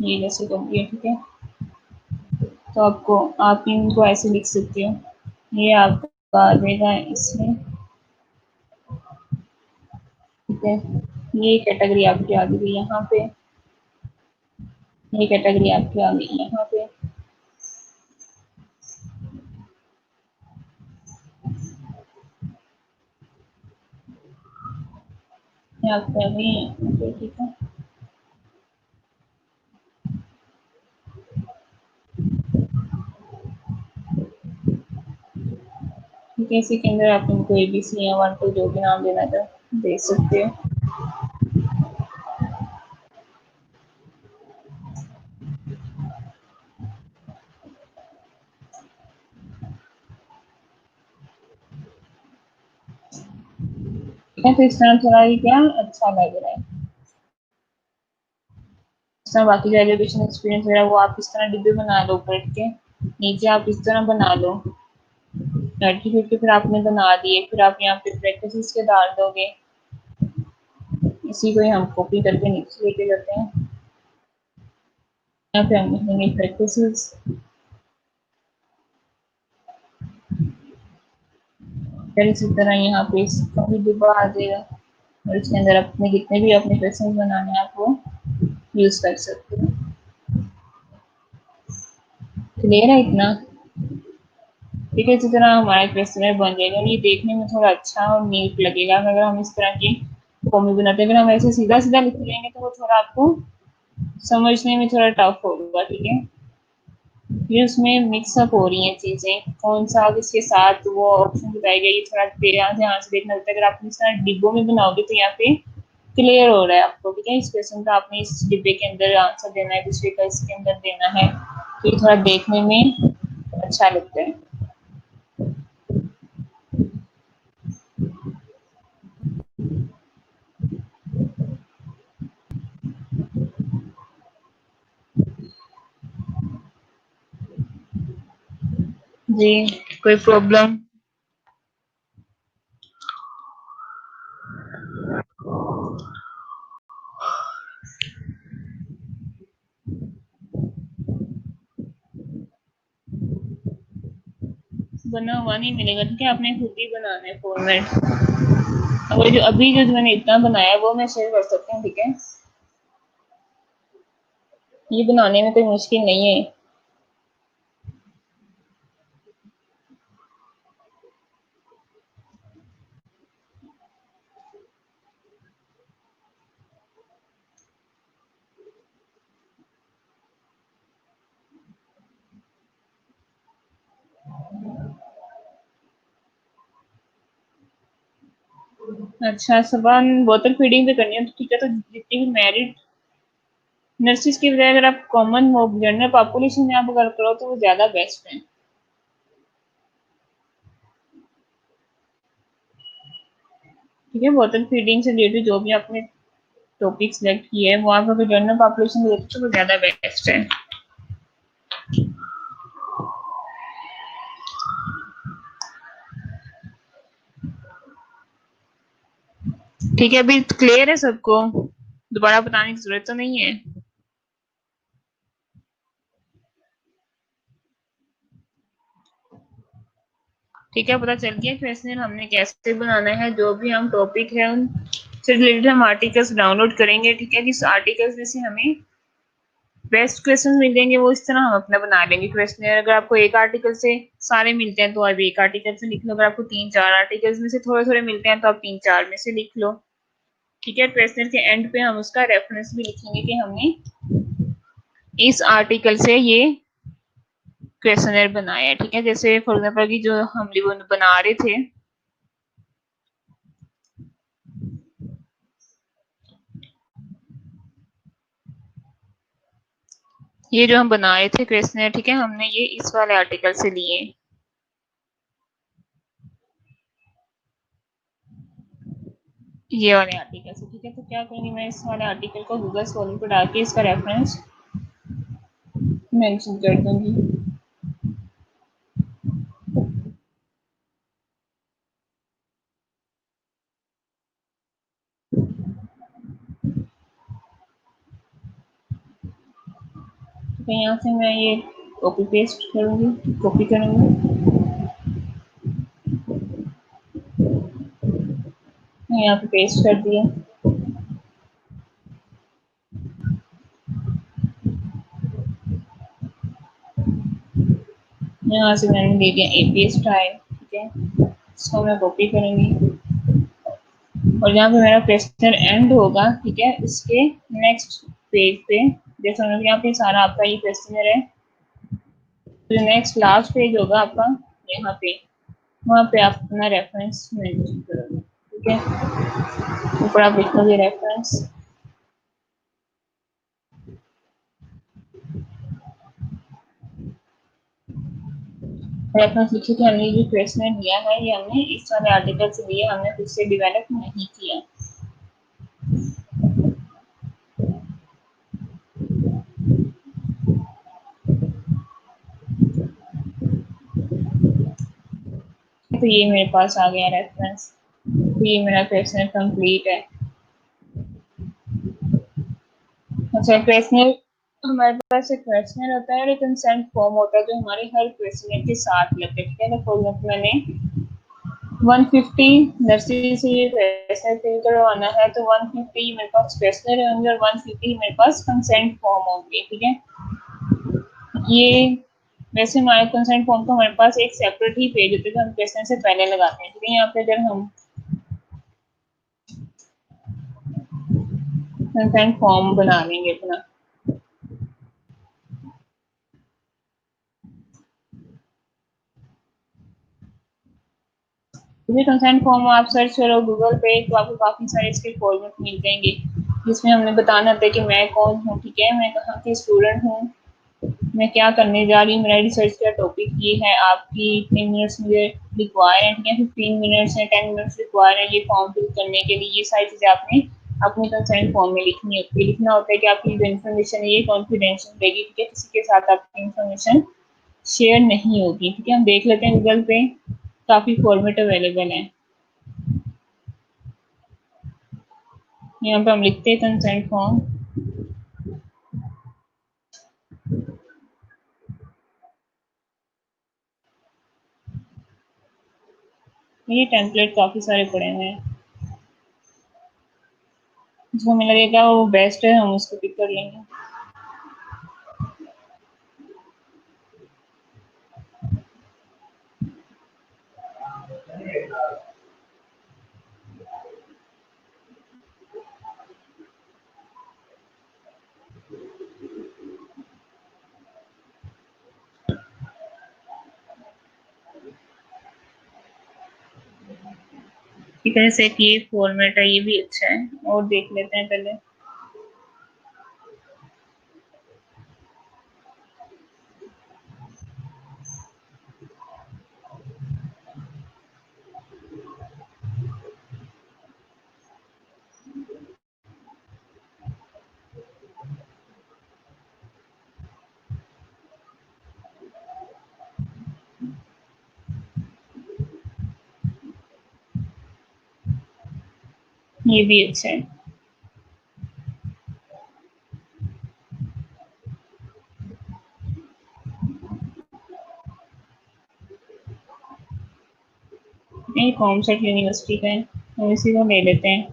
ये जैसे कर दिया, ठीक है, तो आपको आप इनको ऐसे लिख सकते हो। ये आपका आ जाएगा इसमें, ठीक है, ये कैटेगरी आपकी आ गई यहाँ पे, ये कैटेगरी आपकी आ गई यहाँ पे। ये आपकी आ गई यहाँ पे, ठीक है। ठीक है, इसी के अंदर आप इनको ABC या 1 2 जो भी नाम देना था दे सकते हो। तो इस तरह थोड़ा ही क्या अच्छा लग रहा है। इस तरह बाकी जो एजुकेशन एक्सपीरियंस वगैरह वो आप इस तरह डिब्बे बना लो ऊपर के, नीचे आप इस तरह बना लो। 30-50 फिर आपने बना दिए, फिर आप यहाँ पे प्रैक्टिस के डाल दोगे। इसी को ही हम कॉपी करके नीचे लेके जाते हैं। यहाँ पे हम लिखेंगे प्रैक्टिस, फिर इसी तरह यहाँ पे इसका भी डिब्बा आ जाएगा और इसके अंदर अपने जितने भी अपने क्वेश्चन बनाने हैं आप वो यूज कर सकते हो। क्लियर है इतना? ठीक है, इसी तरह हमारा क्वेश्चनर बन जाएगा और ये देखने में थोड़ा अच्छा और नीट लगेगा। अगर हम इस तरह की फॉर्म बनाते हैं, अगर हम ऐसे सीधा सीधा लिख लेंगे तो वो थोड़ा आपको समझने में थोड़ा टफ होगा। ठीक है, ये उसमें मिक्सअप हो रही हैं चीजें, कौन सा किसके साथ वो ऑप्शन बताएगा, ये थोड़ा ध्यान से देखना होता है। अगर आप इस तरह डिब्बों में बनाओगे तो यहाँ पे क्लियर हो रहा है आपको। ठीक है, इस क्वेश्चन का आपने इस डिब्बे के अंदर आंसर देना है, दूसरे का इसके अंदर देना है, तो ये थोड़ा देखने में अच्छा लगता है। जी, कोई प्रॉब्लम? बना हुआ नहीं मिलेगा। ठीक है, आपने खुद ही बनाना है फॉर्मेट। और जो अभी जो मैंने इतना बनाया है वो मैं शेयर कर सकती हूँ। ठीक है, ये बनाने में कोई मुश्किल नहीं है। अच्छा, सबान वाटर फीडिंग पे करनी है तो ठीक है, तो जितनी भी मैरिड नर्सिस की बजाय अगर आप कॉमन जनरल पॉपुलेशन में आप अगर करो तो वो ज्यादा बेस्ट है। ठीक है, वाटर फीडिंग से रिलेटेड जो भी आपने टॉपिक सिलेक्ट किए है वो आप अगर जनरल पॉपुलेशन में देखते तो वो ज्यादा बेस्ट है। ठीक है, अभी क्लियर है सबको? दोबारा बताने की जरूरत तो नहीं है? ठीक है, पता चल गया क्वेश्चन हमने कैसे बनाना है। जो भी हम टॉपिक है उन से रिलेटेड हम आर्टिकल्स डाउनलोड करेंगे। ठीक है, जिस आर्टिकल्स में से हमें बेस्ट क्वेश्चन मिलेंगे वो इस तरह हम अपना बना लेंगे क्वेश्चन। अगर आपको एक आर्टिकल से सारे मिलते हैं तो आप एक आर्टिकल से लिख लो, अगर आपको 3-4 आर्टिकल्स में से थोड़े थोड़े मिलते हैं तो आप 3-4 में से लिख लो। ठीक है, क्वेश्चन के एंड पे हम उसका रेफरेंस भी लिखेंगे कि हमने इस आर्टिकल से ये क्वेश्चनर बनाया है। ठीक है, जैसे फॉर एग्जाम्पल की जो हम बना रहे थे, ये जो हम बनाए थे क्वेश्चनर, ठीक है, हमने ये इस वाले आर्टिकल से लिए। ये वाले आर्टिकल से। ठीक है, तो क्या करूंगी मैं, इस वाले आर्टिकल को गूगल स्कॉलर पर डाल के इसका रेफरेंस मेंशन कर दूंगी। तो यहाँ से मैं ये कॉपी पेस्ट करूंगी, कॉपी करूंगी, यहाँ पे पेस्ट कर दिया। यहाँ से मैंने दे दिया एपीए स्टाइल। ठीक है, इसको मैं कॉपी करूंगी और यहाँ पे मेरा क्वेश्चन एंड होगा। ठीक है, इसके नेक्स्ट पेज पे जैसे यहाँ पे सारा आपका ये क्वेश्चनर है, तो नेक्स्ट लास्ट पेज होगा आपका यहाँ पे, वहाँ पे आप अपना रेफरेंस मेंशन करोगे। ठीक है, ऊपर आप लिखोगे रेफरेंस। रेफरेंस लिखिए कि हमने जो क्वेश्चन लिया है ये हमने इस वाले आर्टिकल से लिया, हमने खुद से डेवलप नहीं किया। तो ये मेरे पास आ गया रेफरेंस, तो ये मेरा क्वेश्चन कंप्लीट है। अच्छा, क्वेश्चन हमारे पास एक क्वेश्चन होता है और एक कंसेंट फॉर्म होता है जो हमारे हर क्वेश्चन के साथ लगते हैं। ठीक है, तो फॉर एग्जाम्पल मैंने 150 नर्सरी से ये क्वेश्चन फिल करवाना है, तो 150 मेरे पास क्वेश्चन होंगे और 150 मेरे पास कंसेंट फॉर्म होंगे। ठीक है, ये वैसे हमारे कंसेंट फॉर्म तो हमारे पास एक सेपरेट ही पेज होता है जो हम क्वेश्चन से पहले लगाते हैं। ठीक है, यहाँ पे अगर हम कंसेंट फॉर्म बना लेंगे अपना, क्योंकि कंसेंट फॉर्म आप सर्च करो गूगल पे तो आपको काफ़ी सारे इसके फॉर्मेट मिल जाएंगे, जिसमें हमने बताना होता है कि मैं कौन हूँ। ठीक है, मैं कहाँ की स्टूडेंट हूँ, मैं क्या करने जा रही हूँ, मेरा रिसर्च का टॉपिक ये है, आपकी इतने मिनट्स मुझे रिक्वायर है। ठीक है, 15 मिनट्स है, 10 मिनट्स रिक्वायर है ये फॉर्म फिल करने के लिए। ये सारी चीज़ें आपने अपने कंसेंट फॉर्म में लिखनी होती है। लिखना होता है कि आपकी जो इन्फॉर्मेशन है ये कॉन्फिडेंशियल रहेगी। ठीक है, किसी के साथ आपकी इन्फॉर्मेशन शेयर नहीं होगी। ठीक है, हम देख लेते हैं गूगल पे काफ़ी फॉर्मेट अवेलेबल हैं। यहाँ पे हम लिखते हैं कंसेंट फॉर्म। ये टेम्पलेट काफ़ी सारे पड़े हुए हैं, जो हमें लगेगा वो बेस्ट है हम उसको पिक कर लेंगे। ठीक है, जैसे कि ये फॉर्मेट है ये भी अच्छा है, और देख लेते हैं पहले। ये भी अच्छा है। ये कॉम सेट यूनिवर्सिटी का है, हम इसी को ले लेते हैं।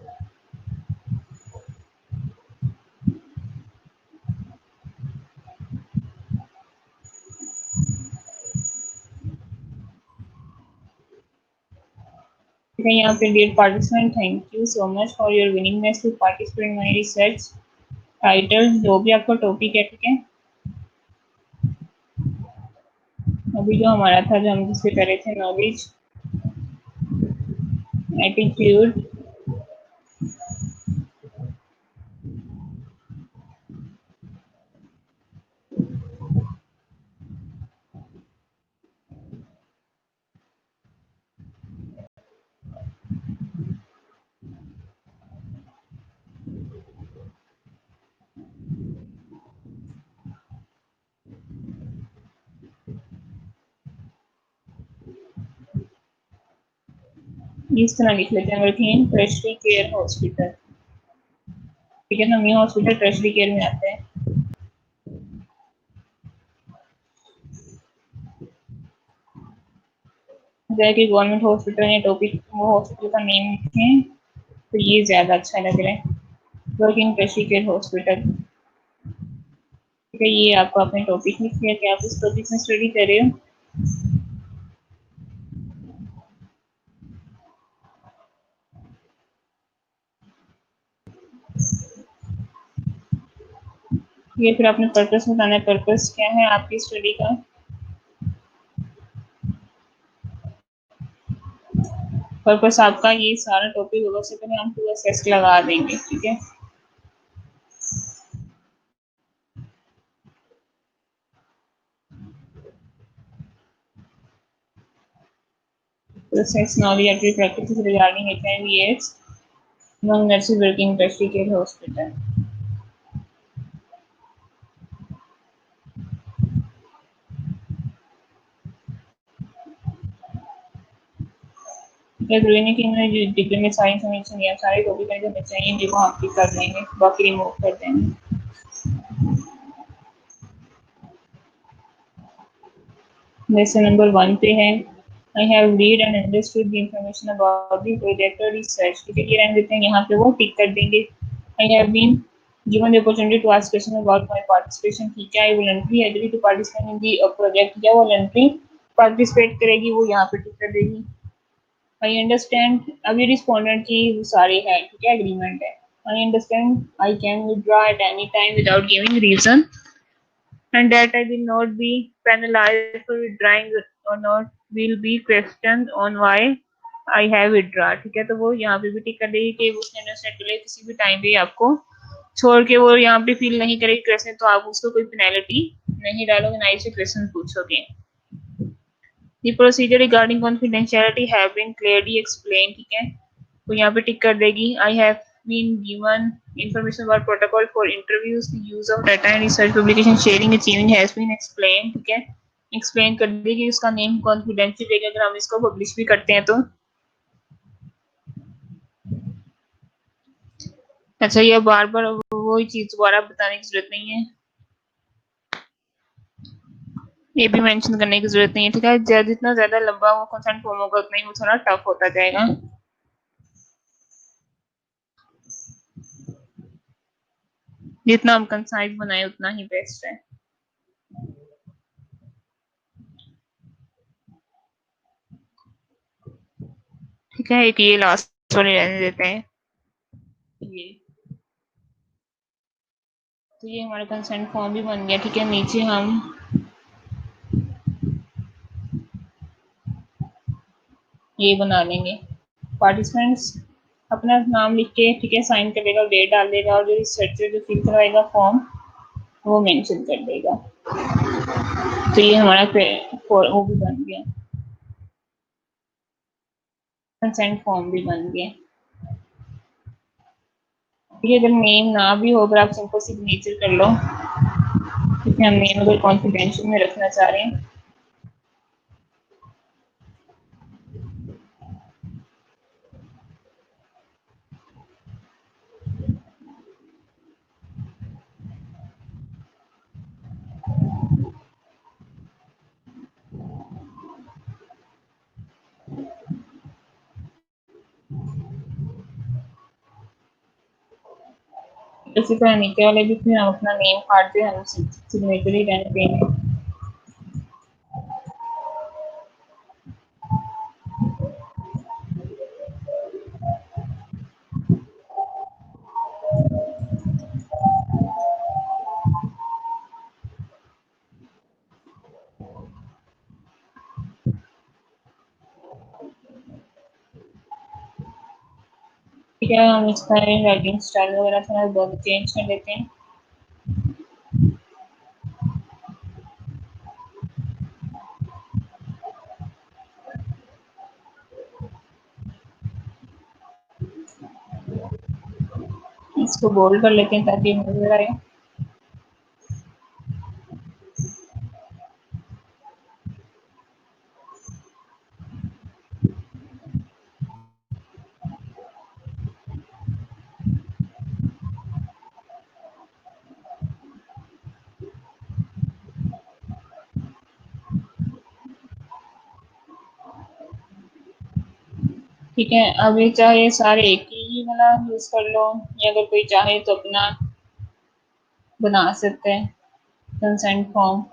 ठीक है, यहाँ पे dear participant thank you so much for your willingness to participate in my research title, जो भी आपका टॉपिक है। ठीक है, अभी जो हमारा था जो हम जिससे करे थे नॉलेज, एटीट्यूड, इस तरह लिख लेते हैं। Working in tertiary care hospital. ठीक है, हम ये हॉस्पिटल टर्शरी केयर में आते हैं। जैसे कि गवर्नमेंट हॉस्पिटल या टॉपिक वो हॉस्पिटल का नेम लिखें, तो ये ज़्यादा अच्छा लग रहा है, वर्किंग टर्शरी केयर हॉस्पिटल। ठीक है, ये आपको अपने टॉपिक लिख लिया कि आप इस टॉपिक में स्टडी कर रहे हो। ये फिर आपने पर्पस बताना है, पर्पस क्या है आपकी स्टडी का। पर्पस आपका ये सारा टॉपिक होगा, उससे पहले हम पूरा टेस्ट लगा देंगे। ठीक है, Process now the active practices regarding HIV/AIDS among nurses working in tertiary care hospital. जरूरी कि इन्होंने डिग्री में सारी इन्फॉर्मेशन दिया, सारे टॉपिक जो बच्चे हैं जो वहाँ पे कर देंगे, बाकी रिमूव कर देंगे. Lesson number 1 पे है I have read and understood the information about the project or research. ठीक है, ये रहने देते हैं, यहाँ पे वो टिक कर देंगे. I have been given the opportunity to ask question about my participation. ठीक है, I voluntarily agree to participate in the project. क्या voluntarily participate करेगी, वो यहाँ पे टिक कर देगी. I understand. अभी respondent की सारे है, ठीक है, agreement है. I understand I can withdraw at any time without giving reason and that I will not be penalized for withdrawing or not will be questioned on why I have withdrawn. ठीक है, तो वो यहाँ पे भी टिक कर देगी कि उसने अंडरस्टैंड कर लिया, किसी भी टाइम पे आपको छोड़ के वो यहाँ पे फील नहीं करेगी क्वेश्चन, तो आप उसको कोई पेनल्टी नहीं डालोगे, ना ही से क्वेश्चन पूछोगे. The procedure regarding confidentiality have been clearly explained. ठीक है, तो यहाँ पे टिक कर देगी. I have been given information about protocol for interviews, the use of data and research publication sharing achieving has been explained. ठीक है, एक्सप्लेन कर देगी. उसका नेम कॉन्फिडेंशियल रहेगा अगर हम इसको पब्लिश भी करते हैं तो. अच्छा, ये बार बार वही चीज दोबारा बताने की जरूरत नहीं है, ये भी मेंशन करने की जरूरत नहीं है. ठीक है, जितना ज्यादा लंबा वो कंसेंट फॉर्म होगा उतना ही वो थोड़ा टफ होता जाएगा. जितना हम कंसाइज बनाए उतना ही बेस्ट है. ठीक है, एक ये लास्ट वाले रहने देते हैं. ये तो ये हमारा कंसेंट फॉर्म भी बन गया. ठीक है, नीचे हम ये बना लेंगे. पार्टिसिपेंट्स अपना नाम लिख के, ठीक है, साइन कर देगा, डेट डाल देगा और जो रिसर्चर जो फिल करवाएगा फॉर्म वो मेंशन कर देगा. तो ये हमारा वो भी बन गया, कंसेंट फॉर्म भी बन गया. ठीक है, अगर नेम ना भी हो, अगर आप सिंपल सिग्नेचर कर लो, ठीक है, हम नेम अगर कॉन्फिडेंशियल में रखना चाह रहे हैं. इसी तरह नीचे वाले भी फिर हम अपना नेम काट दे, हम सिग्नेचर ही रहने देंगे. ठीक है, हम इसका राइटिंग स्टाइल वगैरह थोड़ा बहुत चेंज कर लेते हैं. इसको बोल्ड कर लेते हैं ताकि नजर आए. ठीक है, अब ये चाहे सारे एक ही वाला यूज कर लो या अगर कोई चाहे तो अपना बना सकते हैं कंसेंट फॉर्म.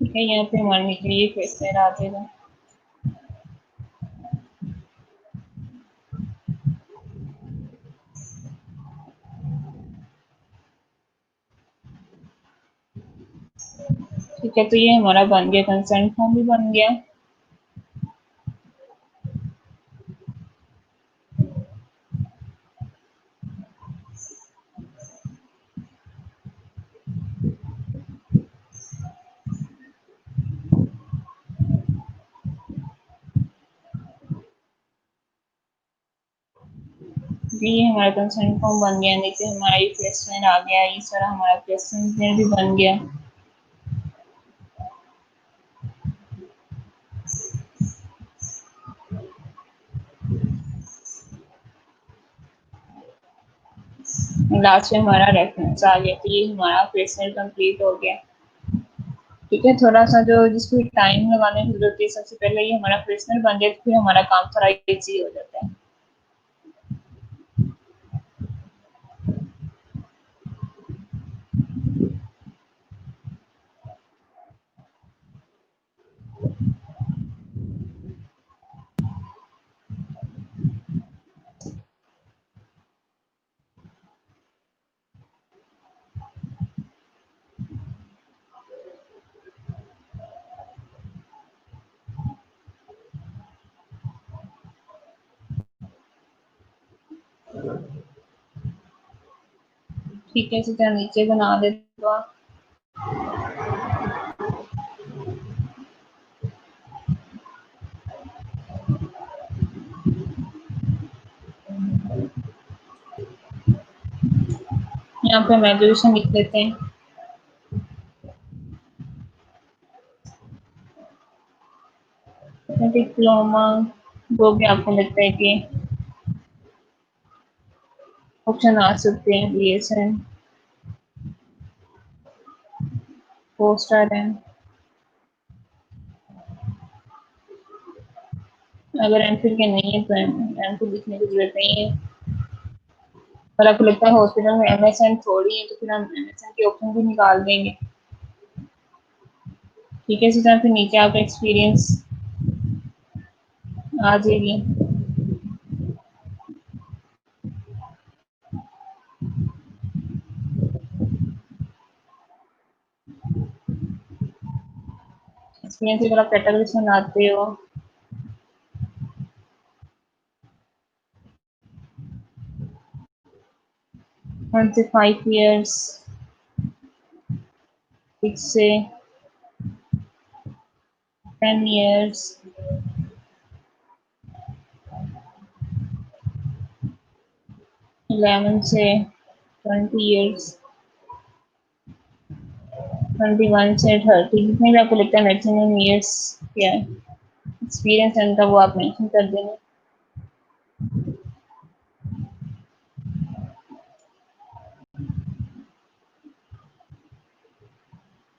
ठीक है, यहाँ पे हमारे नीचे ये क्वेश्चन आ जाएगा। ठीक है, तो ये हमारा बन गया, कंसेंट फॉर्म भी बन गया। जी, हमारा कंसेंट फॉर्म बन गया, नीचे हमारा ये क्वेश्चन आ गया, ये सारा हमारा क्वेश्चन भी बन गया। लास्ट में हमारा रेफरेंस आ गया, तो ये हमारा क्वेश्चन कंप्लीट हो गया। ठीक है, थोड़ा सा जो जिसको टाइम लगाने की जरूरत है, सबसे पहले ये हमारा क्वेश्चन बन जाए, फिर हमारा काम थोड़ा इजी हो जाता है। ठीक है, सीधा नीचे बना देगा। यहाँ पे मेजोरेशन लिख लेते हैं। डिप्लोमा वो भी आपको लगता है कि ऑप्शन आ सकते हैं, BSN, पोस्टर है। अगर एमफिल के नहीं है तो एमफिल लिखने की जरूरत नहीं है। और आपको लगता है हॉस्पिटल में MSN थोड़ी है, तो फिर हम MSN के ऑप्शन भी निकाल देंगे। ठीक है, इसी तरह फिर नीचे आपका एक्सपीरियंस आ जाएगी। एक्सपीरियंस अगर आप कैटेगरीज बनाते हो, 5 years, 6 से 10 years, 11 से 20 years, 21 से 30, जितने भी आपको लगता है मैक्सिमम ईयर्स क्या है एक्सपीरियंस है उनका, वो आप मेंशन कर देंगे।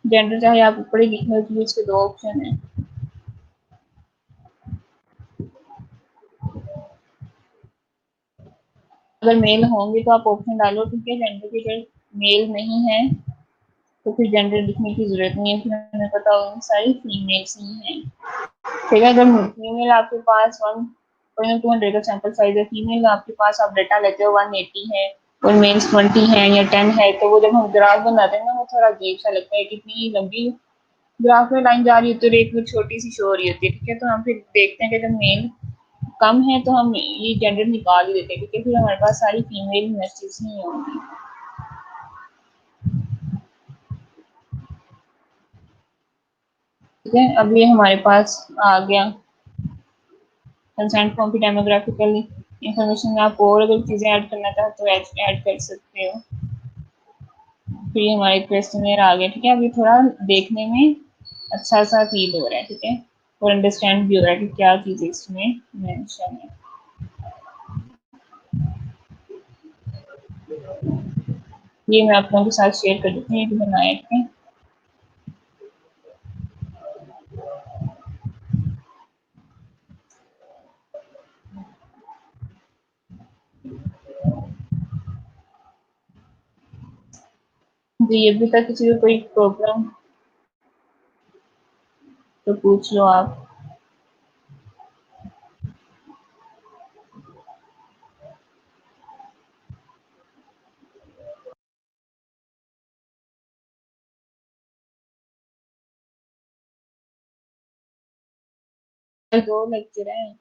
जेंडर चाहे आप पढ़े लिखे हो, तो इसके 2 ऑप्शन है। अगर मेल होंगे तो आप ऑप्शन डालो, ठीक है। जेंडर की अगर मेल नहीं है तो फिर जेंडर लिखने की जरूरत नहीं है, फिर हमें पता होगा सारी फीमेल्स ही हैं। ठीक है, अगर फीमेल आपके पास 1.200 का सैंपल साइज है, फीमेल आपके पास आप डेटा लेते हो 180 है और मेल्स 20 है या 10 है, तो वो जब हम ग्राफ बनाते हैं ना, वो थोड़ा अजीब सा लगता है, कितनी लंबी ग्राफ में लाइन जा रही होती है और एक में छोटी सी शो हो रही होती है। ठीक है, तो हम फिर देखते हैं कि जब मेल कम है तो हम ये जेंडर निकाल ही देते हैं, क्योंकि फिर हमारे पास सारी फीमेल नर्सेज ही होंगी। ठीक है, अब ये हमारे पास आ गया कंसेंट फॉर्म की डेमोग्राफिकल इंफॉर्मेशन में। आप और अगर चीज़ें ऐड करना चाहो तो ऐड कर सकते हो। फिर ये हमारे क्वेश्चनर आ गया। ठीक है, अब ये थोड़ा देखने में अच्छा सा फील हो रहा है। ठीक है, और अंडरस्टैंड भी हो रहा है कि क्या चीज़ें इसमें मेंशन है। ये मैं आप लोगों के साथ शेयर कर देती हूँ, ये बनाए थे। जी, अभी तक किसी को कोई प्रॉब्लम तो पूछ लो आप। दो लेक्चर हैं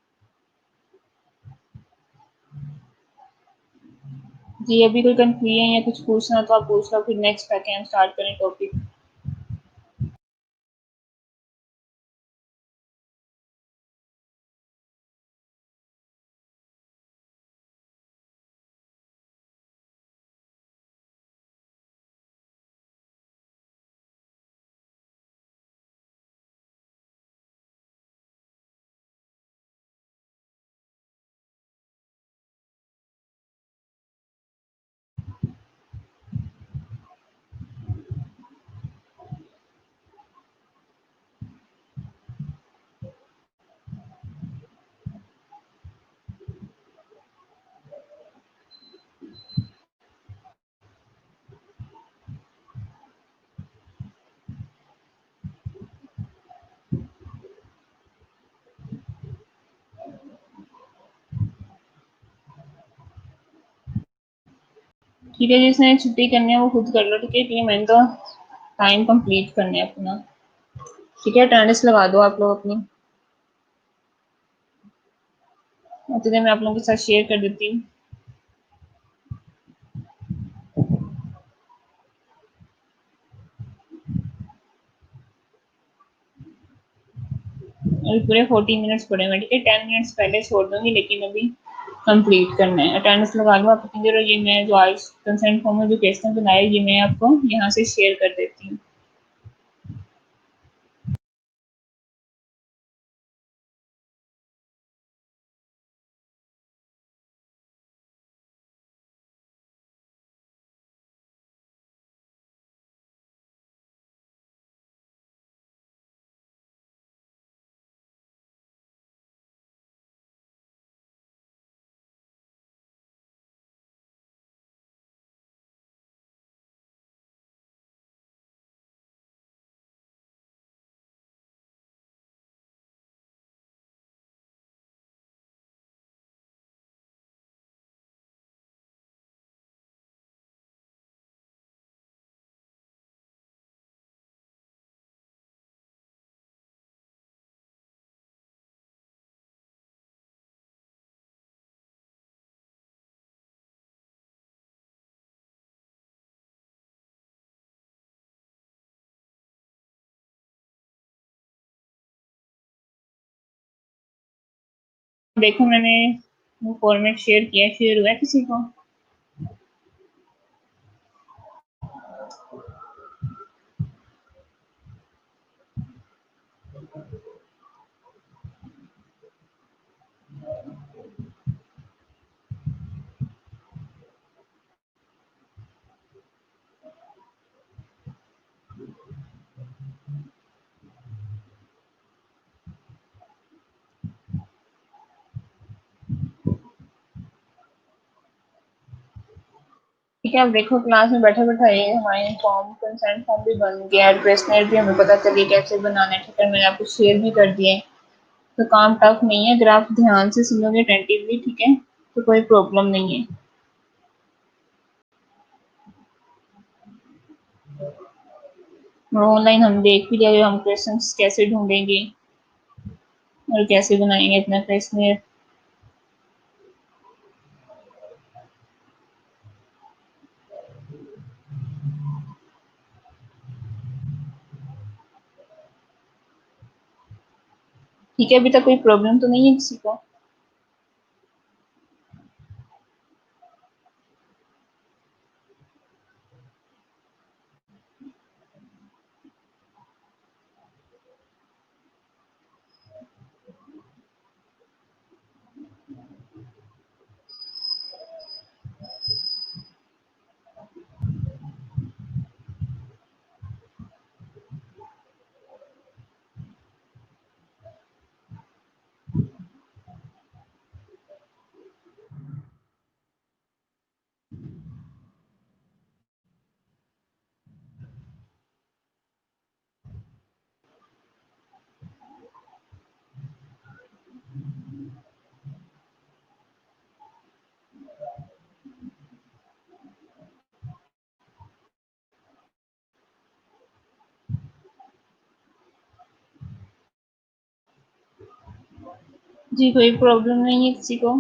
जी। अभी कोई कंफ्यूजन या कुछ पूछना तो आप पूछ लो, फिर नेक्स्ट आके हम स्टार्ट करें टॉपिक। ठीक है, जिसने छुट्टी करनी है वो खुद कर लो, ठीक है, क्योंकि मैंने तो टाइम कंप्लीट करना है अपना। ठीक है, अटेंडेंस लगा दो आप लोग अपनी। तो मैं आप लोगों के साथ शेयर कर देती हूँ। अभी पूरे 40 मिनट्स पड़े हैं, ठीक है, 10 मिनट्स पहले छोड़ दूंगी, लेकिन अभी कंप्लीट करना है। अटेंडेंस लगा लो आप अपनी जरूर। ये मैं जो आज कंसेंट फॉर्म में जो क्वेश्चन बनाए ये मैं आपको यहाँ से शेयर कर देती हूँ। देखो मैंने वो फॉर्मेट शेयर किया, शेयर हुआ है किसी को? ठीक है, अब देखो क्लास में बैठे बैठे हमारे फॉर्म कंसेंट फॉर्म भी बन गया, एड्रेसनेट भी हमें पता चली कैसे बनाना है। ठीक है, मैंने आपको शेयर भी कर दिए। तो काम टफ नहीं है, अगर आप ध्यान से सुनोगे अटेंटिवली, ठीक है, तो कोई प्रॉब्लम नहीं है। और ऑनलाइन हम देख भी लिया हम क्वेश्चंस कैसे ढूंढेंगे और कैसे बनाएंगे अपना क्वेश्चन। ठीक है, अभी तक कोई प्रॉब्लम तो नहीं है किसी को? जी कोई प्रॉब्लम नहीं है किसी को।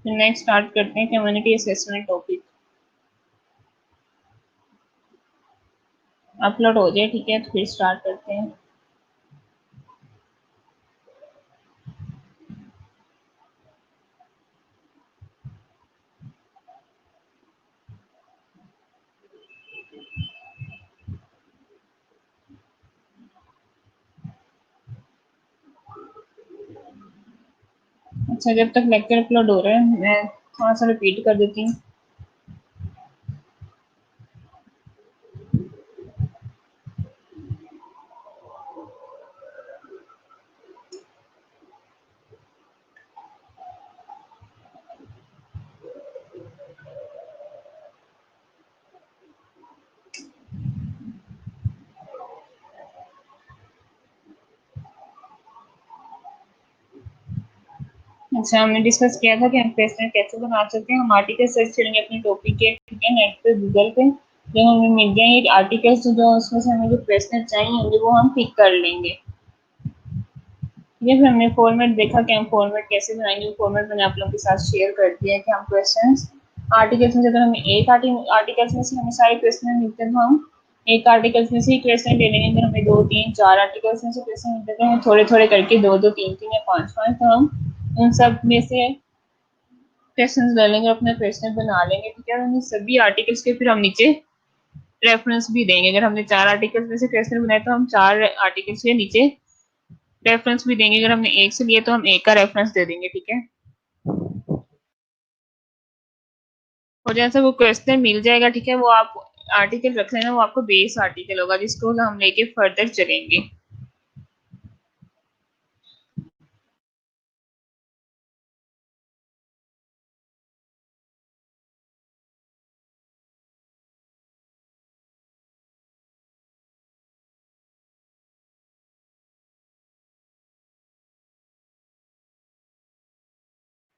फिर नेक्स्ट स्टार्ट करते हैं कम्युनिटी असेसमेंट टॉपिक। अपलोड हो जाए ठीक है, तो फिर स्टार्ट करते हैं। अच्छा, जब तक लेक्चर अपलोड हो रहा है मैं थोड़ा सा रिपीट कर देती हूँ। अच्छा, हमने डिस्कस किया था कि हम प्रेजेंट कैसे बना सकते हैं। हम आर्टिकल सर्च करेंगे अपने टॉपिक के, ठीक है, नेट पे गूगल पे। जब हमें मिल जाएंगे आर्टिकल्स जो उसमें से हमें जो प्रेजेंट चाहिए होंगे वो हम पिक कर लेंगे। ठीक है, फिर हमने फॉर्मेट देखा कि हम फॉर्मेट कैसे बनाएंगे। फॉर्मेट मैंने आप लोगों के साथ शेयर कर दिया है कि हम क्वेश्चंस आर्टिकल्स में से, अगर हमें एक आर्टिकल्स में से हमें सारे क्वेश्चन मिलते हैं तो हम एक आर्टिकल्स में से ही क्वेश्चन ले लेंगे। अगर हमें 2 3 4 आर्टिकल्स में से क्वेश्चन मिलते हैं तो हम थोड़े थोड़े करके 2 2 3 3 या 5 5 तो हम उन सब में से क्वेश्चंस ले लेंगे, अपने क्वेश्चन बना लेंगे। ठीक है, उन सभी आर्टिकल्स के फिर हम नीचे रेफरेंस भी देंगे। अगर हमने 4 आर्टिकल्स में से क्वेश्चन बनाए तो हम 4 आर्टिकल्स के नीचे रेफरेंस भी देंगे। अगर हमने एक से लिए तो हम एक का रेफरेंस दे देंगे। ठीक है, और जैसे वो क्वेश्चन मिल जाएगा, ठीक है, वो आप आर्टिकल रख लेना, वो आपको बेस आर्टिकल होगा जिसको हम लेके फर्दर चलेंगे।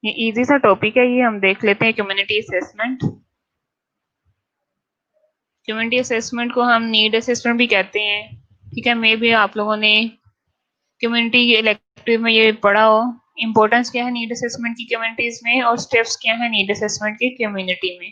ये इजी सा टॉपिक है, ये हम देख लेते हैं। Community assessment. कम्युनिटी असेसमेंट को हम नीड असेसमेंट भी कहते हैं। ठीक है, मे भी आप लोगों ने कम्युनिटी इलेक्टिव में ये पढ़ा हो। इंपॉर्टेंस क्या है नीड असेसमेंट की कम्युनिटीज में, और स्टेप्स क्या है नीड असेसमेंट की कम्युनिटी में।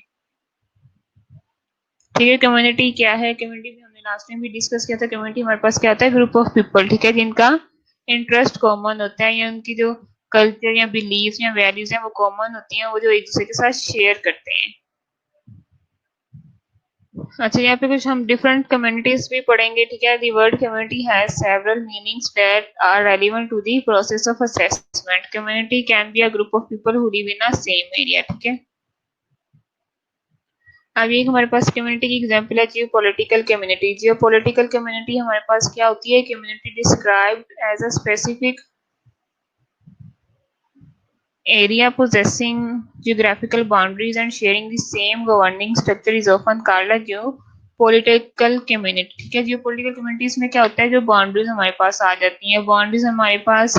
ठीक है, कम्युनिटी क्या है। कम्युनिटी भी हमने लास्ट टाइम भी डिस्कस किया था। कम्युनिटी हमारे पास क्या होता है, ग्रुप ऑफ पीपल, ठीक है, जिनका इंटरेस्ट कॉमन होता है, या उनकी जो कल्चर या बिलीव्स या वैल्यूज हैं वो कॉमन होती हैं, वो जो एक दूसरे के साथ शेयर करते हैं। अच्छा, यहाँ पे कुछ हम डिफरेंट कम्युनिटीज भी पढ़ेंगे। ठीक है, the word community has several meanings that are relevant to the process of assessment. Community can be a group of people who live in a same area. ठीक है, अब एक हमारे पास कम्युनिटी की एग्जांपल है geopolitical community. Geopolitical community हमारे पास क्या होती है, community described as a specific area possessing geographical boundaries and sharing the same governing structure is often called a geopolitical community। ठीक है, geopolitical communities में क्या होता है, जो बाउंड्रीज हमारे पास आ जाती हैं। बाउंड्रीज हमारे पास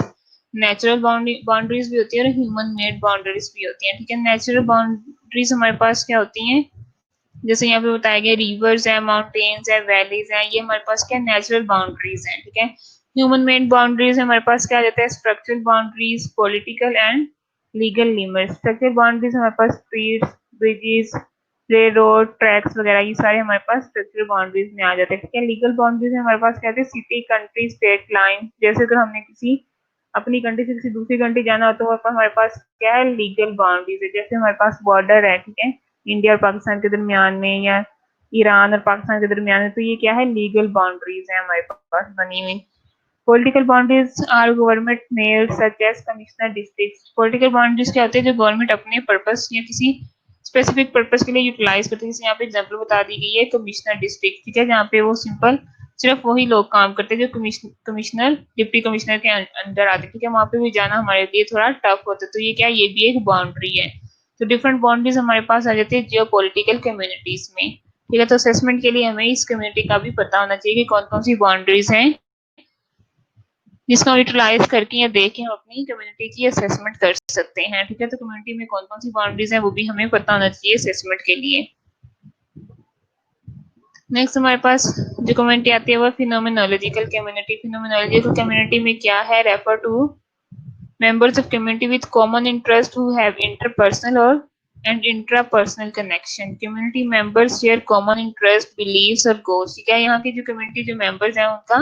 नेचुरल बाउंड्रीज भी होती है और ह्यूमन मेड बाउंड्रीज भी होती हैं। ठीक है, नेचुरल बाउंड्रीज हमारे पास क्या होती हैं, जैसे यहाँ पे बताया गया, रिवर्स है, माउंटेन्स है, वैलीज है, ये हमारे पास क्या नेचुरल बाउंड्रीज हैं। ठीक है, ह्यूमन मेड बाउंड्रीज हमारे पास क्या आ जाता है, structural boundaries, political and legal limit. Structural boundaries हमारे पास streets, bridges, rail road, tracks वगैरह, ये सारे हमारे पास स्ट्रक्चरल बाउंड्रीज में आ जाते हैं। ठीक है, लीगल बाउंड्रीज हमारे पास क्या है, सिटी, कंट्री, स्टेट लाइन। जैसे अगर हमने किसी अपनी कंट्री से किसी दूसरी कंट्री जाना हो तो हमारे पास क्या है, लीगल बाउंड्रीज है। जैसे हमारे पास बॉर्डर है, ठीक है, इंडिया और पाकिस्तान के दरमियान में, या ईरान और पाकिस्तान के दरमियान में, तो ये क्या है, लीगल बाउंड्रीज है हमारे पास बनी हुई। Political boundaries are government mail such as commissioner district. Political boundaries क्या होते हैं, जो गवर्नमेंट अपने पर्पस या किसी स्पेसिफिक पर्पस के लिए यूटिलाइज करते हैं। जैसे यहाँ पे एग्जाम्पल बता दी गई है कमिश्नर डिस्ट्रिक्ट। ठीक है, जहाँ पे वो सिंपल सिर्फ वही लोग काम करते हैं जो कमिश्नर डिप्टी कमिश्नर के अंडर आते हैं। ठीक है, वहाँ पे भी जाना हमारे लिए थोड़ा टफ होता है। तो ये क्या है, ये भी एक बाउंड्री है। तो डिफरेंट बाउंड्रीज हमारे पास आ जाती है जियो पॉलिटिकल कम्युनिटीज में। ठीक है, तो असेसमेंट के लिए हमें इस कम्युनिटी का भी पता होना चाहिए कि कौन कौन सी बाउंड्रीज हैं, जिसको यूटिलाइज करके या देख के हम अपनी कम्युनिटी की असेसमेंट कर सकते हैं। ठीक है, तो कम्युनिटी में कौन कौन सी बाउंड्रीज हैं वो भी हमें पता होना चाहिए असेसमेंट के लिए। नेक्स्ट हमारे पास जो कम्युनिटी आती है वो फिनोमिनोलॉजिकल कम्युनिटी। फिनोमिनोलॉजिकल कम्युनिटी में क्या है, refer to members of community with common interest who have interpersonal or and intrapersonal connection. Community members share common interest, beliefs और goals. ठीक है, यहाँ के जो community जो members हैं उनका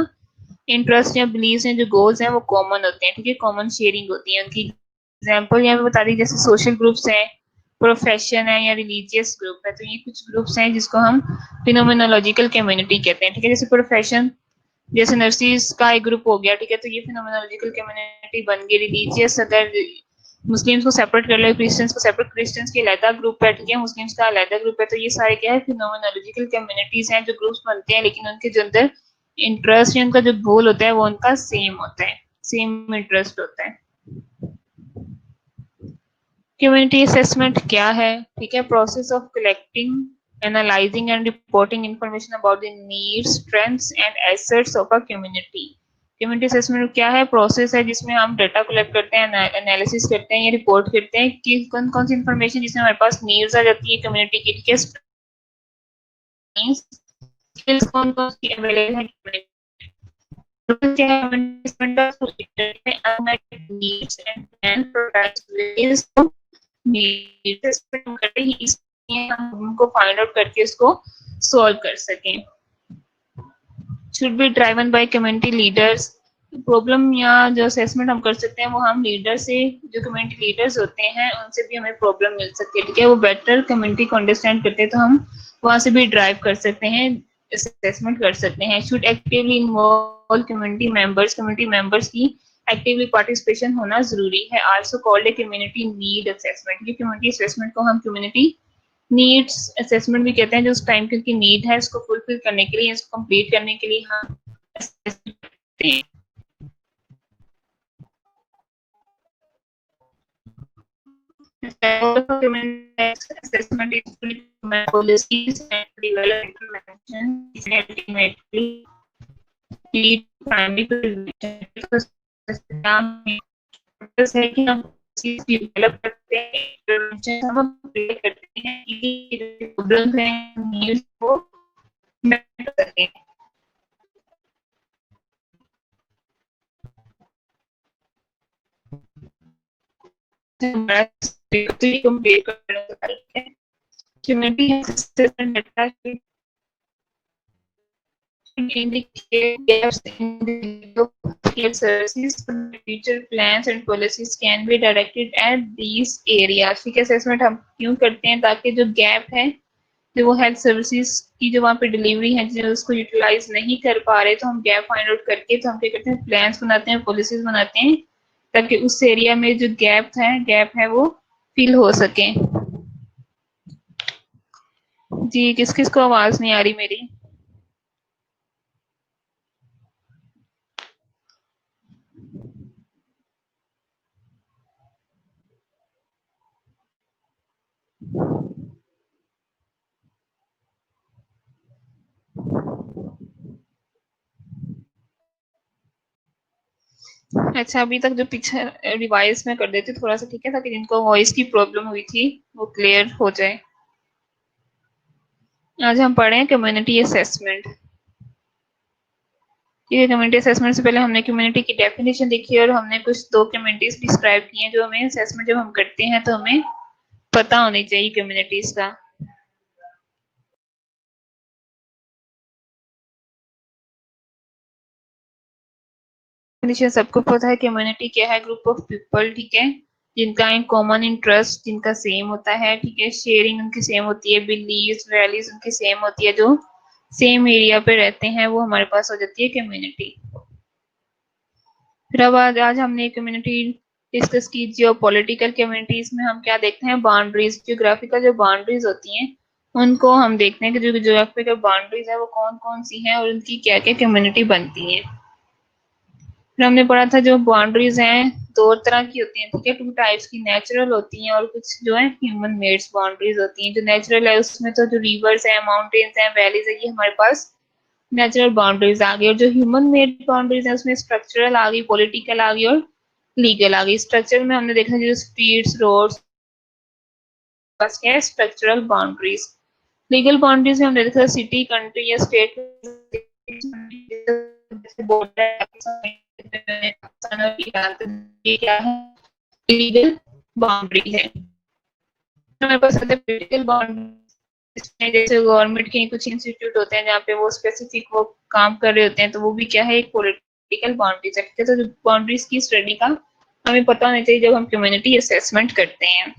इंटरेस्ट या बिलीव्स हैं जो गोल्स हैं वो कॉमन होते हैं. ठीक है, कॉमन शेयरिंग होती है उनकी. एग्जाम्पल यहाँ पे बता दी, जैसे सोशल ग्रुप्स हैं, प्रोफेशन है या रिलीजियस ग्रुप है. तो ये कुछ ग्रुप्स हैं जिसको हम फिनोमिनोलॉजिकल कम्युनिटी कहते हैं. ठीक है, जैसे प्रोफेशन, जैसे नर्सिस का एक ग्रुप हो गया. ठीक है, तो ये फिनोमिनोलॉजिकल कम्युनिटी बन गई. रिलीजियस, अगर मुस्लिम्स को सेपरेट कर लो, क्रिश्चियंस को सेपरेट, क्रिश्चियंस की अलग ग्रुप है. ठीक है, मुस्लिम्स का अलग ग्रुप है. तो ये सारे क्या है, फिनोमिनोलॉजिकल कम्युनिटीज हैं जो ग्रुप्स बनते हैं, लेकिन उनके जो अंदर इंटरेस्ट या उनका जो गोल होता है वो उनका सेम होता है, सेम इंटरेस्ट होता है. कम्युनिटी असेसमेंट क्या है? ठीक है, process of collecting, analysing and reporting information about the needs, strengths and assets of a community. Community assessment क्या है? प्रोसेस है जिसमें हम डाटा कलेक्ट करते हैं, एनालिसिस करते हैं या रिपोर्ट करते हैं कि कौन कौन सी इंफॉर्मेशन जिसमें हमारे पास नीड्स आ जाती है कम्युनिटी की. ठीक है, स्किल्स कौन कौन सी अवेलेबल है, हमको फाइंड आउट करके इसको सॉल्व कर सकें. Should be driven by community leaders. Problem या जो असेसमेंट हम कर सकते हैं वो हम लीडर से, जो कम्युनिटी लीडर्स होते हैं उनसे भी हमें प्रॉब्लम मिल सकती है. ठीक है, वो बेटर कम्युनिटी को अंडरस्टैंड करते हैं तो हम वहां से भी ड्राइव कर सकते हैं, असेसमेंट कर सकते हैं. Should actively involve community members की एक्टिवली पार्टिसिपेशन होना जरूरी है. Also called a community need assessment. ये कम्युनिटी असेसमेंट को हम कम्युनिटी नीड्स असेसमेंट भी कहते हैं. जो उस टाइम की उनकी नीड है उसको फुलफिल करने के लिए, इसको कंप्लीट करने के लिए हम असेसमेंट करते हैं. Assessment is to implement policies and develop intervention that ultimately lead to primary prevention. है कि हम चीज डेवलप करते हैं, इंटरवेंशन हम अप्लाई करते हैं कि प्रॉब्लम्स हैं नीड्स को मेट कर सकें. कंप्लीट करते हैं. Community assessment data indicate gaps in the health services. Future plans and policies can be directed at these areas. ठीक है, असेसमेंट हम क्यों करते हैं? ताकि जो गैप है, जो वो हेल्थ सर्विसेज की जो वहाँ पे डिलीवरी है, जो उसको यूटिलाइज नहीं कर पा रहे, तो हम गैप फाइंड आउट करके तो हम क्या करते हैं, प्लान्स बनाते हैं, पॉलिसीज बनाते हैं, ताकि उस एरिया में जो गैप है वो फिल हो सके. जी, किस किस को आवाज नहीं आ रही मेरी? अच्छा, अभी तक जो पीछे रिवाइज में कर देती थोड़ा सा, ठीक है, ताकि जिनको वॉइस की प्रॉब्लम हुई थी वो क्लियर हो जाए. आज हम पढ़े हैं कम्युनिटी असेसमेंट. ठीक है, कम्युनिटी असेसमेंट से पहले हमने कम्युनिटी की डेफिनेशन देखी और हमने कुछ 2 कम्युनिटीज डिस्क्राइब की हैं जो हमें असेसमेंट जब हम करते हैं तो हमें पता होनी चाहिए कम्युनिटीज का. डेफिनेशन सबको पता है. कम्युनिटी क्या है? ग्रुप ऑफ पीपल, ठीक है, जिनका एक कॉमन इंटरेस्ट जिनका सेम होता है. ठीक है, शेयरिंग उनकी सेम होती है, बिलीव्स वैल्यूज उनकी सेम होती है, जो सेम एरिया पे रहते हैं, वो हमारे पास हो जाती है कम्युनिटी. फिर अब आज हमने कम्युनिटी डिस्कस की. जियो पॉलिटिकल कम्युनिटीज में हम क्या देखते हैं, बाउंड्रीज, जियोग्राफिकल जो बाउंड्रीज होती हैं उनको हम देखते हैं कि जो जियोग्राफिकल बाउंड्रीज है वो कौन कौन सी हैं और उनकी क्या क्या कम्युनिटी बनती है. फिर हमने पढ़ा था जो बाउंड्रीज हैं 2 तरह की होती हैं. ठीक है, 2 टाइप्स की, नेचुरल होती हैं और कुछ जो है ह्यूमन मेड्स बाउंड्रीज होती हैं. जो नेचुरल है उसमें तो जो रिवर्स है, माउंटेन्स हैं, वैलीज है, ये हमारे पास नेचुरल बाउंड्रीज आ गई. और जो ह्यूमन मेड बाउंड्रीज है उसमें स्ट्रक्चरल आ गई, पॉलिटिकल आ गई और लीगल आ गई. स्ट्रक्चर में हमने देखा जो स्ट्रीट्स, रोड्स, बस क्या है, स्ट्रक्चरल बाउंड्रीज. लीगल बाउंड्रीज में हमने देखा सिटी, कंट्री या स्टेट ये क्या है, लीगल बाउंड्री है। हमारे पास आते हैं पॉलिटिकल बाउंड्री, इसमें जैसे गवर्नमेंट के कुछ इंस्टीट्यूट होते हैं जहाँ पे वो स्पेसिफिक वो काम कर रहे होते हैं, तो वो भी क्या है, एक पॉलिटिकल बाउंड्रीज है। तो जो बाउंड्रीज की स्टडी का हमें पता होना चाहिए जब हम कम्युनिटी असेसमेंट करते हैं।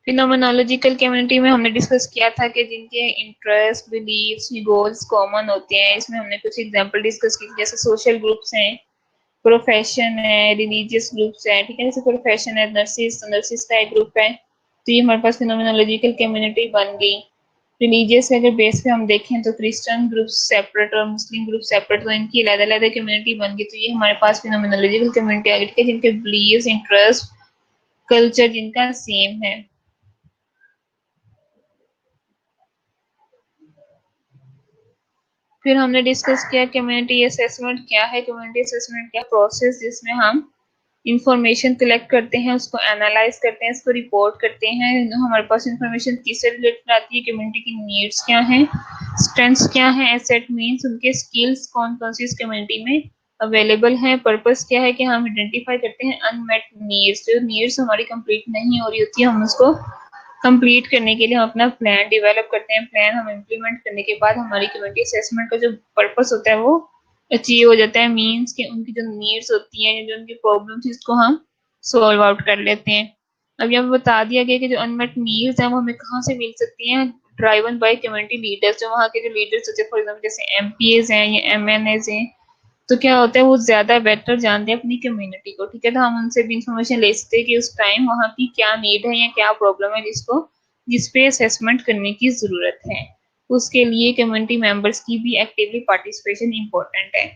फिनोमेनोलॉजिकल कम्युनिटी में हमने डिस्कस किया था कि जिनके इंटरेस्ट, बिलीव्स, गोल्स कॉमन होते हैं। इसमें हमने कुछ एग्जांपल डिस्कस की, जैसे सोशल ग्रुप्स हैं, प्रोफेशन है, रिलीजियस ग्रुप्स है, ठीक है। जैसे प्रोफेशन है, नर्सिस, नर्सिस का एक ग्रुप है, तो ये हमारे पास फिनोमेनोलॉजिकल कम्युनिटी बन गई। रिलीजियस के अगर बेस पे हम देखें तो क्रिश्चियन ग्रुप सेपरेट और मुस्लिम ग्रुप सेपरेट, तो इनकी अलग अलग कम्युनिटी बन गई, तो ये हमारे पास फिनोमेनोलॉजिकल कम्युनिटी आ गई, जिनके बिलीव्स, इंटरेस्ट, कल्चर जिनका सेम है। फिर हमने डिस्कस किया कम्युनिटी असेसमेंट क्या है। कम्युनिटी असेसमेंट क्या प्रोसेस जिसमें हम इंफॉर्मेशन कलेक्ट करते हैं, उसको एनालाइज करते हैं, उसको रिपोर्ट करते हैं। हमारे पास इंफॉर्मेशन किससे रिलेटेड आती है, कम्युनिटी की नीड्स क्या हैं, स्ट्रेंथ्स क्या हैं, एसेट मीन्स उनके स्किल्स कौन कौन सी इस कम्युनिटी में अवेलेबल हैं, पर्पस क्या है कि हम आइडेंटिफाई करते हैं अनमेट नीड्स, जो नीड्स हमारी कंप्लीट नहीं हो रही होती है, हम उसको कंप्लीट करने के लिए हम अपना प्लान डेवलप करते हैं। प्लान हम इम्प्लीमेंट करने के बाद हमारी कम्युनिटी असेसमेंट का जो पर्पस होता है वो अचीव हो जाता है। मीन्स कि उनकी जो नीड्स होती हैं, जो उनकी प्रॉब्लम्स, इसको हम सॉल्व आउट कर लेते हैं। अब यहाँ पे बता दिया गया कि जो अनमेट नीड्स हैं वो हमें कहाँ से मिल सकती हैं, ड्राइवन बाय कम्युनिटी लीडर्स। जो वहाँ के जो लीडर्स होते हैं, फॉर एग्जाम्पल जैसे एमपीएज हैं या एमएनएज हैं, तो क्या होता है वो ज्यादा बेटर जानते हैं अपनी कम्युनिटी को, ठीक है। तो हम उनसे भी इंफॉर्मेशन ले सकते हैं कि उस टाइम वहाँ की क्या नीड है या क्या प्रॉब्लम है जिस पे असेसमेंट करने की जरूरत है। उसके लिए कम्युनिटी मेंबर्स की भी एक्टिवली पार्टिसिपेशन इम्पोर्टेंट है।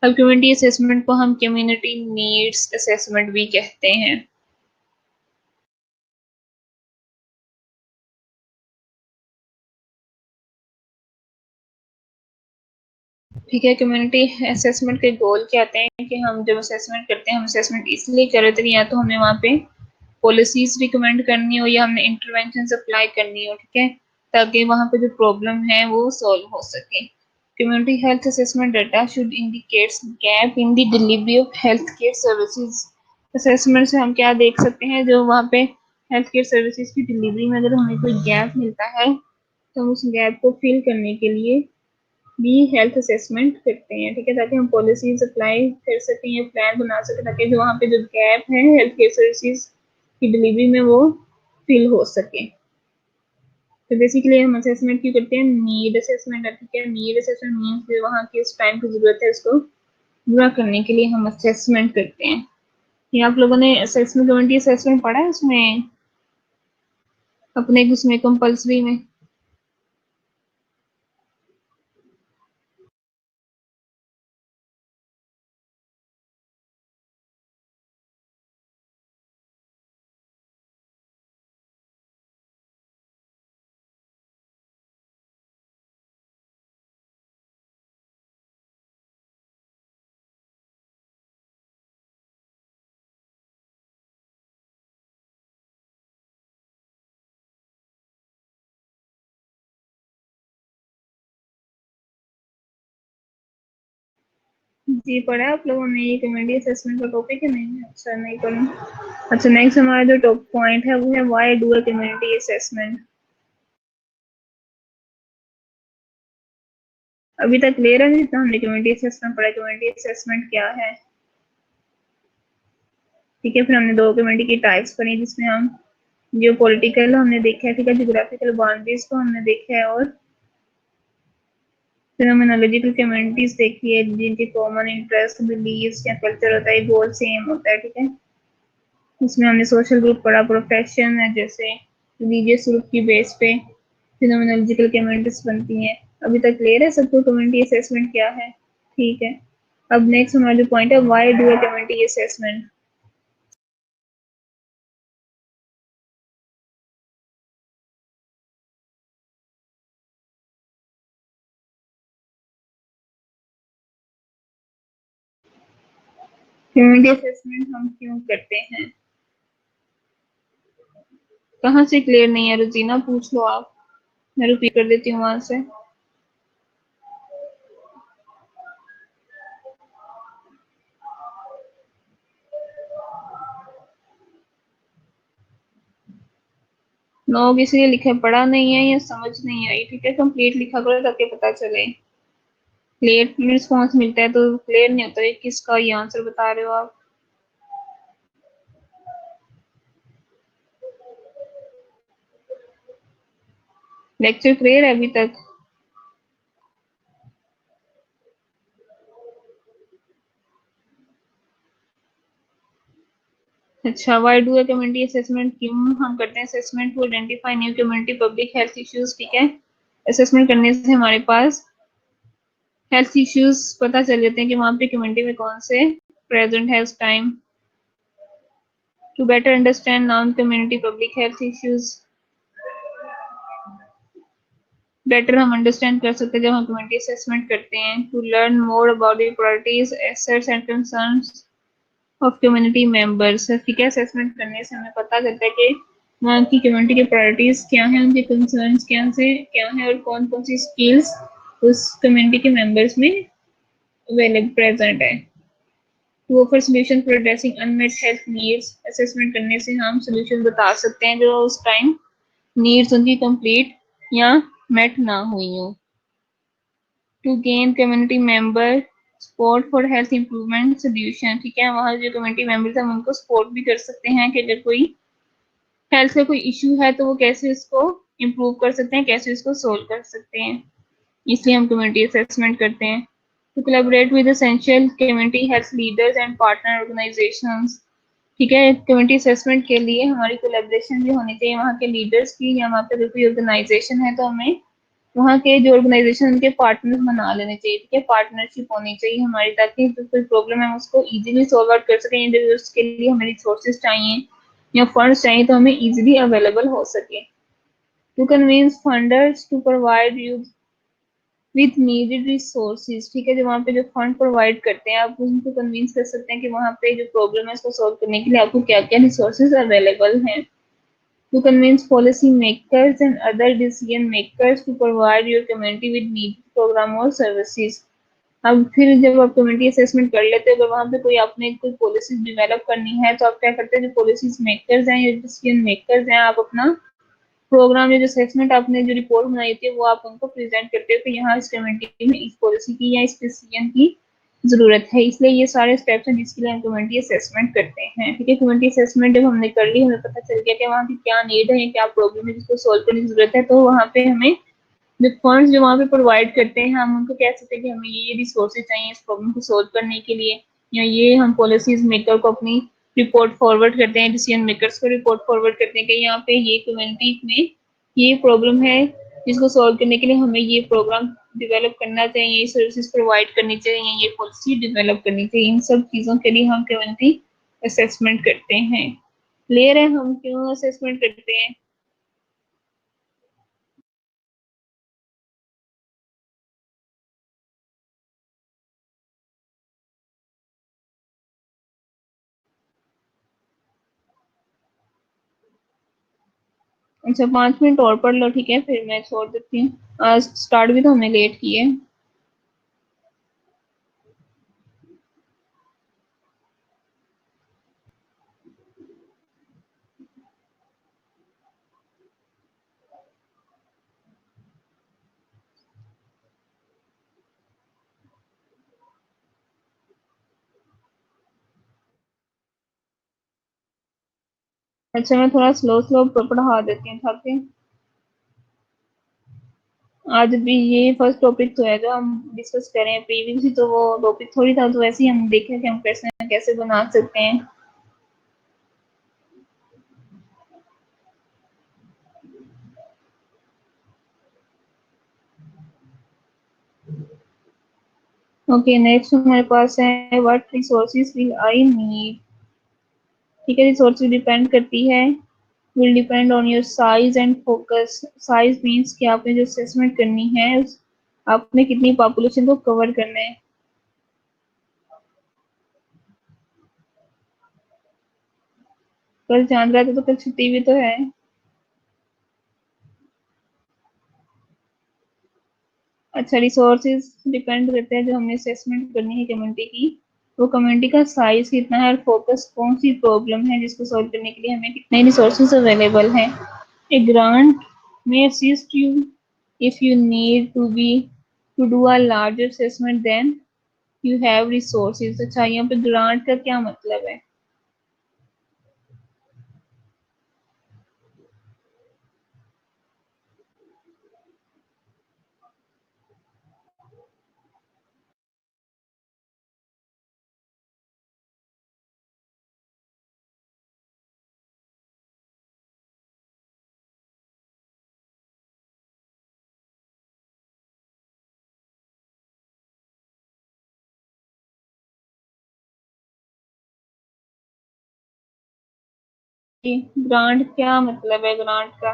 अब कम्युनिटी असेसमेंट को हम कम्युनिटी नीड्स असेसमेंट भी कहते हैं। ठीक है, कम्युनिटी असेसमेंट के गोल क्या आते हैं कि हम जब असेसमेंट करते हैं, हम असेसमेंट इसलिए कर रहे थे या तो हमें वहाँ पे पॉलिसीज रिकमेंड करनी हो या हमने इंटरवेंशन अप्लाई करनी हो, ठीक है, ताकि वहाँ पे जो प्रॉब्लम है वो सॉल्व हो सके। Community health assessment data should indicates gap in the delivery of health care services. Assessment से हम क्या देख सकते हैं, जो वहाँ पे हेल्थ केयर सर्विसेज की डिलीवरी में अगर हमें कोई गैप मिलता है, तो हम उस गैप को फिल करने के लिए भी हेल्थ असेसमेंट करते हैं, ठीक है, ताकि हम पॉलिसीज अप्लाई कर सकें या प्लान बना सकें, ताकि जो वहाँ पे जो गैप है हेल्थ केयर सर्विसेज की डिलीवरी में वो फिल हो सके। तो बेसिकली हम असेसमेंट क्यों करते हैं, नीड असेसमेंट, ठीक है। नीड असेसमेंट मीन्स वहाँ की उस टाइम की जरूरत है उसको पूरा करने के लिए हम असेसमेंट करते हैं। ये आप लोगों ने असेसमेंट, कम्युनिटी असेसमेंट पढ़ा है उसमें अपने उसमें कंपल्सरी में? जी पढ़ा है आप लोगों ने ये कम्युनिटी असेसमेंट का टॉपिक है? नहीं, अच्छा नहीं पढ़ा। अच्छा, नेक्स्ट हमारा जो टॉप पॉइंट है वो है why do a community assessment. अभी तक क्लियर है जितना हमने कम्युनिटी असेसमेंट पढ़ा, कम्युनिटी असेसमेंट क्या है, ठीक है। फिर हमने दो कम्युनिटी की टाइप्स पढ़ी, जिसमें हम जियो पॉलिटिकल हमने देखा है, ठीक है, जियोग्राफिकल बाउंड्रीज को हमने देखा है, और फिनोमेनोलॉजिकल कम्युनिटीज देखी है जिनके कॉमन इंटरेस्ट, बिलीव्स या कल्चर होता है, गोल सेम होता है, ठीक है। इसमें हमने सोशल ग्रुप पढ़ा, प्रोफेशन है, जैसे रिलीजियस ग्रुप की बेस पे फिनोमेनोलॉजिकल कम्युनिटीज बनती हैं। अभी तक क्लियर है सबको कम्युनिटी असेसमेंट क्या है? ठीक है। अब नेक्स्ट हमारा जो पॉइंट है, why do a community assessment. Community assessment हम क्यों करते हैं? कहाँ से क्लियर नहीं है, रुजीना पूछ लो आप, मैं रिपीट कर देती हूँ वहां से। नो किसी ने लिखा पढ़ा नहीं है या समझ नहीं आई, ठीक है, कंप्लीट लिखा करो ताकि पता चले। क्लियर रिस्पॉन्स मिलता है तो क्लियर नहीं होता है किसका ये आंसर बता रहे हो आप। लेक्चर क्लियर है अभी तक? अच्छा, why do a community assessment, क्यों हम करते हैं assessment? To identify new community public health issues, ठीक है। असेसमेंट करने से हमारे पास हेल्थ इश्यूज पता चल जाते हैं कि वहाँ पे कम्युनिटी में कौन से प्रेजेंट है उस time. To better understand known community public health issues, better हम अंडरस्टैंड कर सकते हैं जब हम कम्युनिटी असेसमेंट करते हैं। To learn more about the priorities assets and concerns of community members, ठीक है। असेसमेंट करने से हमें पता चलता है कि वहाँ की कम्युनिटी के प्रायोरिटीज क्या हैं, उनके कंसर्न्स क्या हैं और कौन कौन सी स्किल्स उस कम्युनिटी के मेंबर्स में अवेलेबल प्रेजेंट है। To offer solution for addressing unmet health needs, assessment करने से हम सोल्यूशन बता सकते हैं जो उस टाइम नीड्स उनकी कंप्लीट या मेट ना हुई हो। To gain community member support for health improvement solution, ठीक है। वहाँ जो कम्युनिटी मेंबर्स हैं उनको सपोर्ट भी कर सकते हैं कि अगर कोई हेल्थ का कोई इशू है तो वो कैसे इसको इम्प्रूव कर सकते हैं, कैसे इसको सोल्व कर सकते हैं, इसलिए हम कम्युनिटी असेसमेंट करते हैं। To collaborate with essential community health leaders and partner organizations, ठीक है। कम्युनिटी असेसमेंट के लिए हमारी कोलैबोरेशन भी होनी चाहिए वहाँ के लीडर्स की, या वहाँ पे अगर कोई ऑर्गेनाइजेशन है तो हमें वहाँ के जो ऑर्गेनाइजेशन उनके पार्टनर्स बना लेने चाहिए, ठीक है। पार्टनरशिप होनी चाहिए हमारी, ताकि जो कोई प्रॉब्लम है उसको इजीली सॉल्व आउट कर सकें। उसके लिए हमें रिसोर्सेज चाहिए या फंड्स चाहिए तो हमें इजीली अवेलेबल हो सके। To convince funders to provide you with needed resources, ठीक है। जो वहाँ पे जो फंड प्रोवाइड करते हैं आप उनको कन्विंस कर सकते हैं कि वहाँ पे जो प्रॉब्लम है उसको सॉल्व करने के लिए आपको क्या क्या रिसोर्सेज अवेलेबल हैं। To convince policy makers and other decision makers to provide your community with needed program or services. अब फिर जब आप कम्युनिटी असेसमेंट कर लेते हो, अगर वहाँ पे कोई आपने कोई पॉलिसीज डेवलप करनी है तो आप क्या करते हैं, जो पॉलिसीज मेकर्स हैं या डिसीजन मेकर्स हैं, आप अपना प्रोग्राम या जो असेसमेंट आपने जो रिपोर्ट बनाई होती है वो आप उनको प्रेजेंट करते हो कि यहाँ इस कम्युनिटी में इस पॉलिसी की या इस डिसीजन की जरूरत है। इसलिए ये सारे स्टेप्स हैं जिसके लिए हम कम्युनिटी असेसमेंट करते हैं, ठीक है। कम्युनिटी असेसमेंट जब हमने कर ली, हमें पता चल गया कि वहाँ की क्या नीड है, क्या प्रॉब्लम है जिसको सोल्व करने की जरूरत है, तो वहाँ पे हमें जो फंड्स जो वहाँ पे प्रोवाइड करते हैं हम उनको कह सकते हैं कि हमें ये रिसोर्सेज चाहिए इस प्रॉब्लम को सोल्व करने के लिए, या ये हम पॉलिसीज मेकर को अपनी रिपोर्ट फॉरवर्ड करते हैं, डिसीजन मेकर्स को रिपोर्ट फॉरवर्ड करते हैं कि यहाँ पे ये कम्युनिटी में ये प्रॉब्लम है जिसको सॉल्व करने के लिए हमें ये प्रोग्राम डेवलप करना चाहिए, ये सर्विसेज प्रोवाइड करनी चाहिए, ये पॉलिसी डेवलप करनी चाहिए। इन सब चीज़ों के लिए हम कम्युनिटी असेसमेंट करते हैं। क्लियर है हम क्यों असेसमेंट करते हैं? अच्छा, 5 मिनट और पढ़ लो, ठीक है, फिर मैं छोड़ देती हूँ। आज स्टार्ट भी तो हमने लेट किए। अच्छा, मैं थोड़ा स्लो स्लो पढ़ा देती हूँ ताकि आज भी ये फर्स्ट टॉपिक तो है जो हम डिस्कस करें, प्रीवियसली तो वो टॉपिक थोड़ी था, तो वैसे ही हम देखें कि हम कैसे कैसे बना सकते हैं। ओके, नेक्स्ट हमारे पास है what resources will I need, ठीक है। रिसोर्सेज डिपेंड करती है, will depend on your size and focus. Size means कि आपने जो असेसमेंट करनी है आपने कितनी पॉपुलेशन को कवर करना है। कल चांद रात है तो कल छुट्टी भी तो है। अच्छा, रिसोर्सेज डिपेंड करते हैं जो हमने असेसमेंट करनी है कम्युनिटी की, वो कम्युनिटी का साइज कितना है और फोकस कौन सी प्रॉब्लम है जिसको सॉल्व करने के लिए हमें कितने रिसोर्सेज अवेलेबल हैं। A grant may assist you if you need to do a larger assessment then you have resources. अच्छा, यहाँ पे ग्रांट का क्या मतलब है? ग्रांट क्या मतलब है ग्रांट का?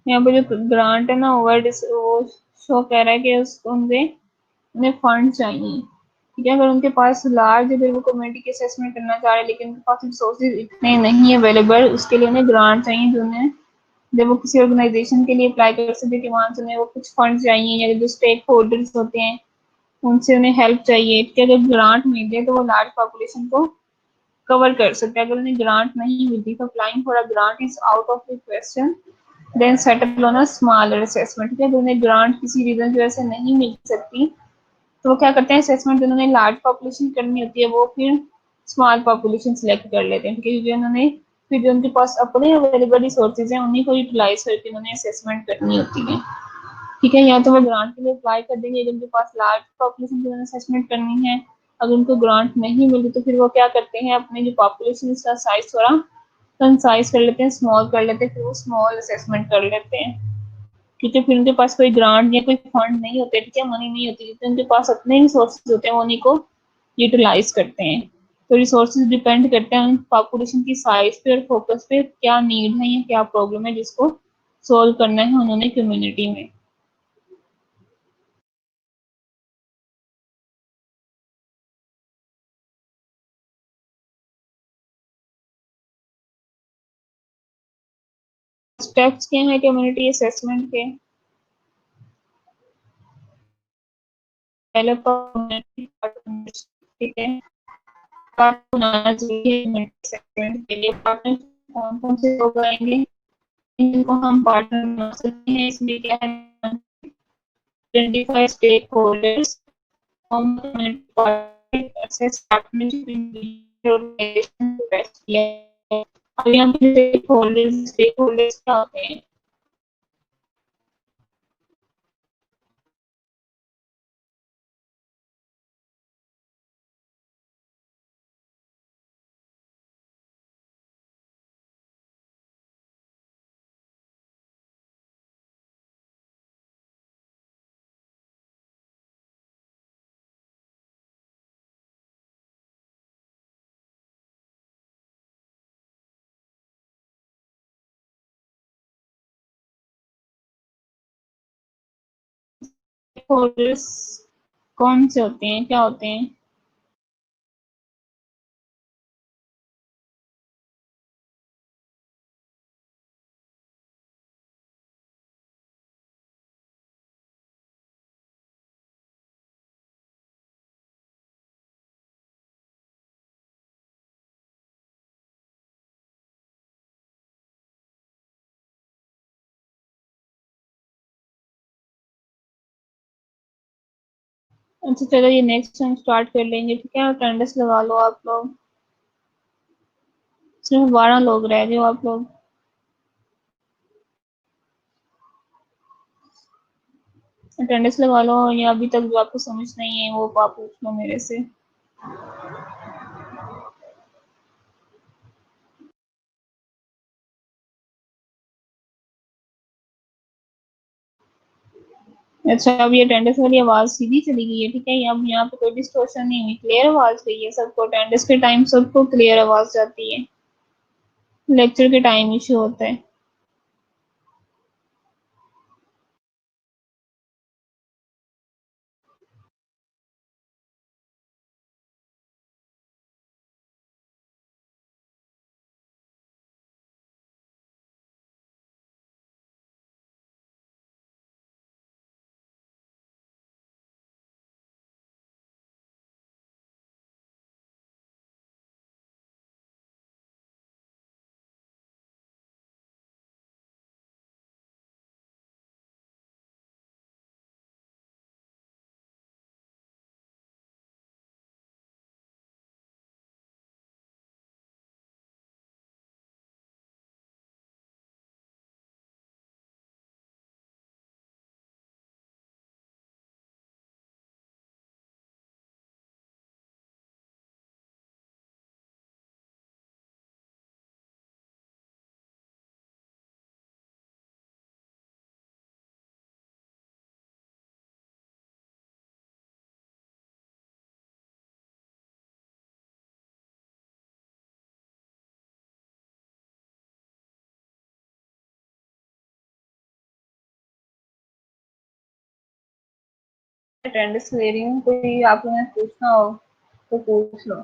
यहाँ पे जो ग्रांट है ना, वर्ड वो शो कह रहा है कि उन्हें फंड चाहिए। ठीक है, अगर उनके पास लार्ज, अगर वो कम्युनिटी की असेसमेंट करना चाह रहे हैं लेकिन उनके पास रिसोर्सेज इतने नहीं अवेलेबल, उसके लिए उन्हें ग्रांट चाहिए। जो उन्हें जब वो किसी ऑर्गेनाइजेशन के लिए अप्लाई कर सकते हैं कि वहां से उन्हें वो कुछ फंड चाहिए, या जो स्टेक होल्डर्स होते हैं उनसे उन्हें हेल्प चाहिए। कि अगर ग्रांट मिल जाए तो वो लार्ज पॉपुलेशन को कवर कर सकते हैं। अगर उन्हें ग्रांट नहीं मिलती तो applying for a grant is out of the question, then settle on a smaller assessment. ठीक है, तो उन्हें ग्रांट किसी रीजन की वजह से नहीं मिल सकती तो वो क्या करते हैं, असेसमेंट जो उन्होंने लार्ज पॉपुलेशन करनी होती है वो फिर स्मॉल पॉपुलेशन सिलेक्ट कर लेते हैं। क्योंकि जो उन्होंने फिर जो उनके पास अपने अवेलेबल रिसोर्सेज हैं उन्हीं को यूटिलाइज करके उन्होंने असेसमेंट करनी होती है। ठीक है, या तो वो ग्रांट के लिए अप्लाई कर देंगे जिनके पास लार्ज पॉपुलेशन की उन्होंने असेसमेंट करनी है। अगर उनको ग्रांट नहीं मिली तो फिर वो क्या करते हैं, अपने जो पॉपुलेशन उसका साइज थोड़ा कंसाइज कर लेते हैं, स्मॉल कर लेते हैं, फिर वो स्मॉल असेसमेंट कर लेते हैं। ठीक है, फिर उनके पास कोई ग्रांट या कोई फंड नहीं होते, ठीक है, मनी नहीं होती, जितने उनके पास अपने रिसोर्सेज होते हैं वो उन्हीं को यूटिलाइज करते हैं। तो रिसोर्सेज डिपेंड करते हैं पॉपुलेशन की साइज पे और फोकस पे, क्या नीड है या क्या प्रॉब्लम है जिसको सोल्व करना है उन्होंने कम्युनिटी में। स्टेप्स क्या है कम्युनिटी असेसमेंट के? पहले कम्युनिटी पार्टनरशिप, ठीक है, पार्ट बनाना चाहिए कम्युनिटी असेसमेंट के लिए। पार्टनर कौन कौन से लोग आएंगे इनको हम पार्टनर बना सकते हैं? इसमें क्या है, identify stakeholders, form the community partnership, assess partnership in the organization to best किया। अब यहाँ पे स्टेकहोल्डर्स क्या होते हैं? स्टेकहोल्डर्स कौन से होते हैं, क्या होते हैं? अच्छा चलो, ये नेक्स्ट हम स्टार्ट कर लेंगे। ठीक है, अटेंडेंस लगा लो आप लोग। सिर्फ 12 लोग रह गए हो आप लोग। अटेंडेंस लगा लो, या अभी तक जो आपको समझ नहीं है वो आप पूछ लो मेरे से। अच्छा, अब ये अटेंडेंस वाली आवाज सीधी चली गई है। ठीक है, अब यहाँ पे कोई डिस्टॉर्शन नहीं हुई, क्लियर आवाज गई है सबको। अटेंडेंस के टाइम सबको क्लियर आवाज जाती है, लेक्चर के टाइम इशू होता है। अटेंडेंस ले रही हूँ, कोई आप लोगों ने पूछना हो तो पूछ लो।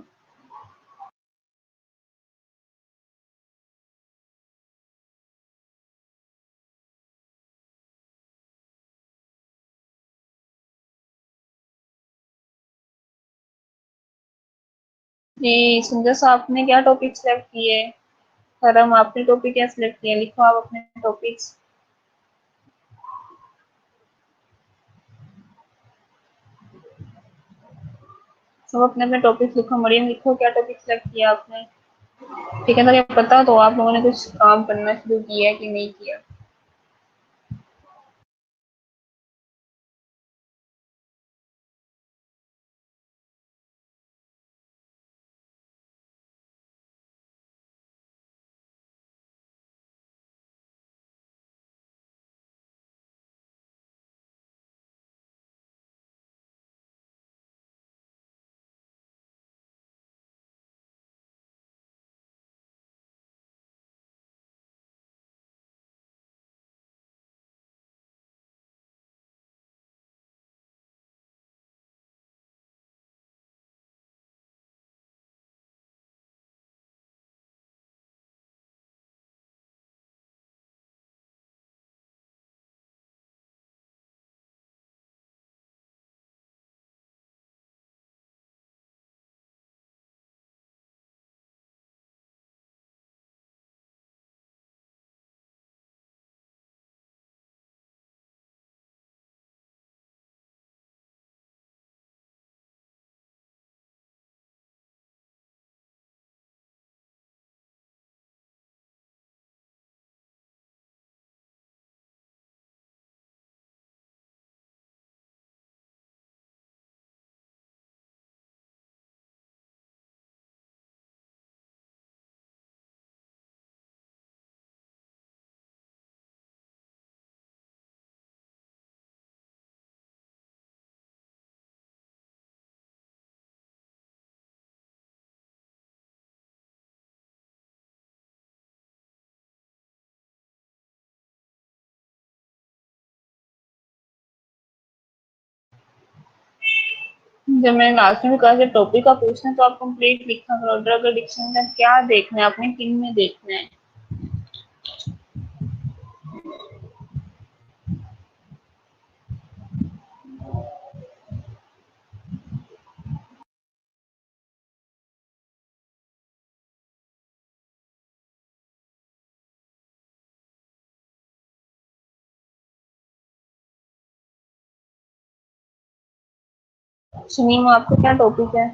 जी सुंदर साहब, आपने क्या टॉपिक सिलेक्ट किए? करम, आपने टॉपिक क्या सिलेक्ट किया? लिखो आप अपने टॉपिक्स। सब अपने अपने टॉपिक लिखो। मरियम लिखो, क्या टॉपिक सिलेक्ट किया आपने? ठीक है, मुझे पता तो आप लोगों ने कुछ काम करना शुरू किया है कि नहीं किया। जब मैंने लास्ट में भी कहा कि टॉपिक का पूछना है तो आप कंप्लीट लिखा करो। ड्रग एडिक्शन का क्या देखना है आपने, किन में देखना है? शमीम, आपका क्या टॉपिक है?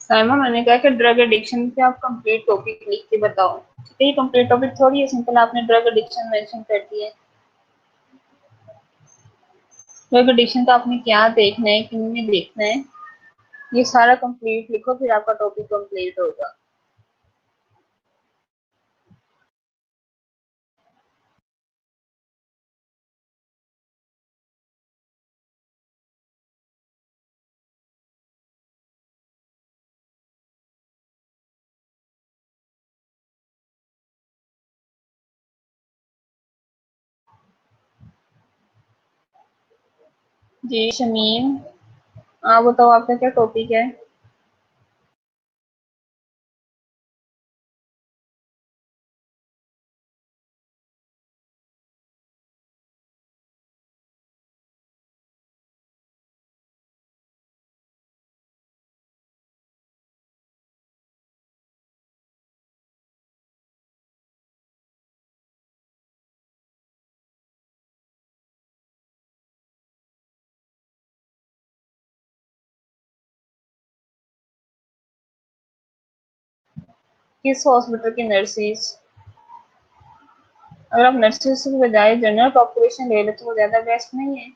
साइमा, मैंने कहा कि ड्रग एडिक्शन पे आप कंप्लीट टॉपिक लिख के बताओ। ठीक है, ये कंप्लीट टॉपिक थोड़ी है, सिंपल आपने ड्रग एडिक्शन मेंशन कर दिया है। ड्रग एडिक्शन का आपने क्या देखना है, किन में देखना है, ये सारा कंप्लीट लिखो, फिर आपका टॉपिक कंप्लीट होगा। जी शमीम, आप बताओ आपका क्या टॉपिक है? किस हॉस्पिटल की नर्सेज? अगर आप नर्सेस के बजाय जनरल पॉपुलेशन ले लो तो वो ज़्यादा बेस्ट नहीं है?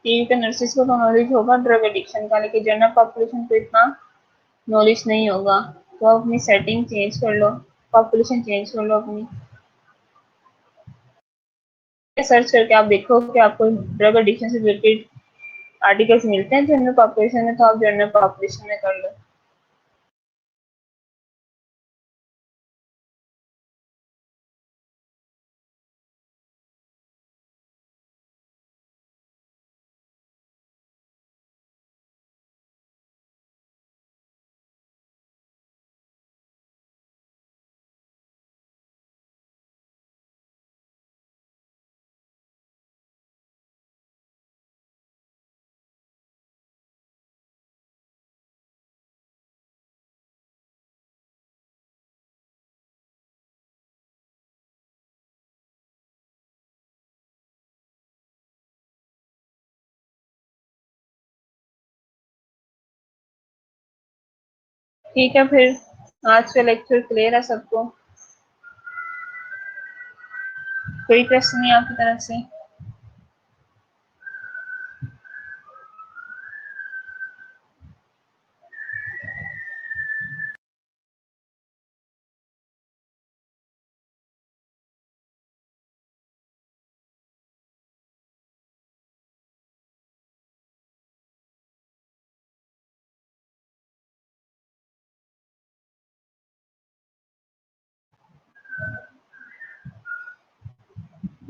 ठीक है, नर्सेस को तो नॉलेज होगा ड्रग एडिक्शन का, लेकिन जनरल पॉपुलेशन को इतना नॉलेज नहीं होगा। तो आप अपनी सेटिंग चेंज कर लो, पॉपुलेशन चेंज कर लो अपनी। सर्च करके आप देखो कि आपको ड्रग एडिक्शन से रिलेटेड आर्टिकल्स मिलते हैं जनरल पॉपुलेशन में, तो आप जनरल पॉपुलेशन में कर लो। ठीक है फिर, आज का लेक्चर क्लियर है सबको? कोई प्रश्न नहीं आपकी तरफ से?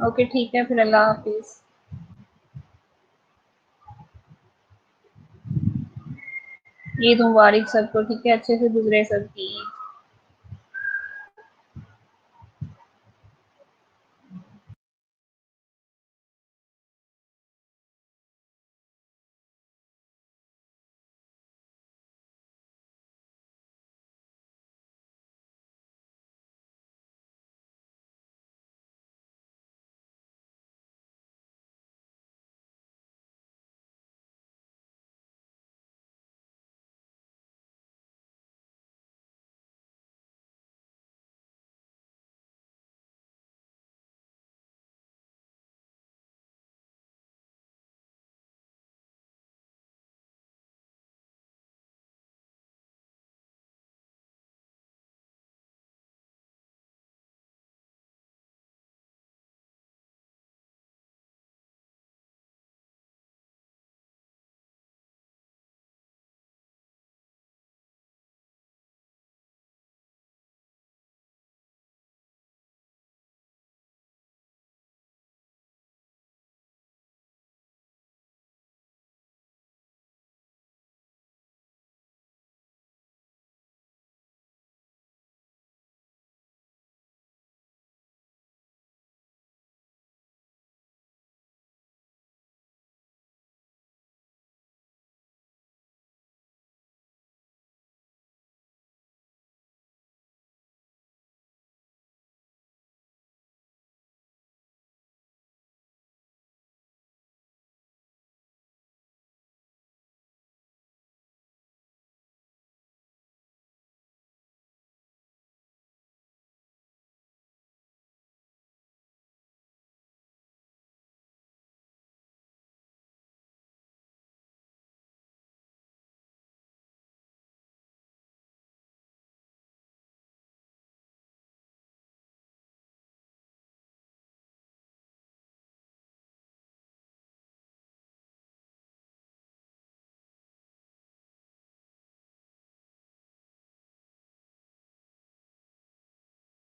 ओके ठीक है फिर, अल्लाह हाफिज। ईद मुबारक सबको, ठीक है, अच्छे से गुजरे सबकी ईद।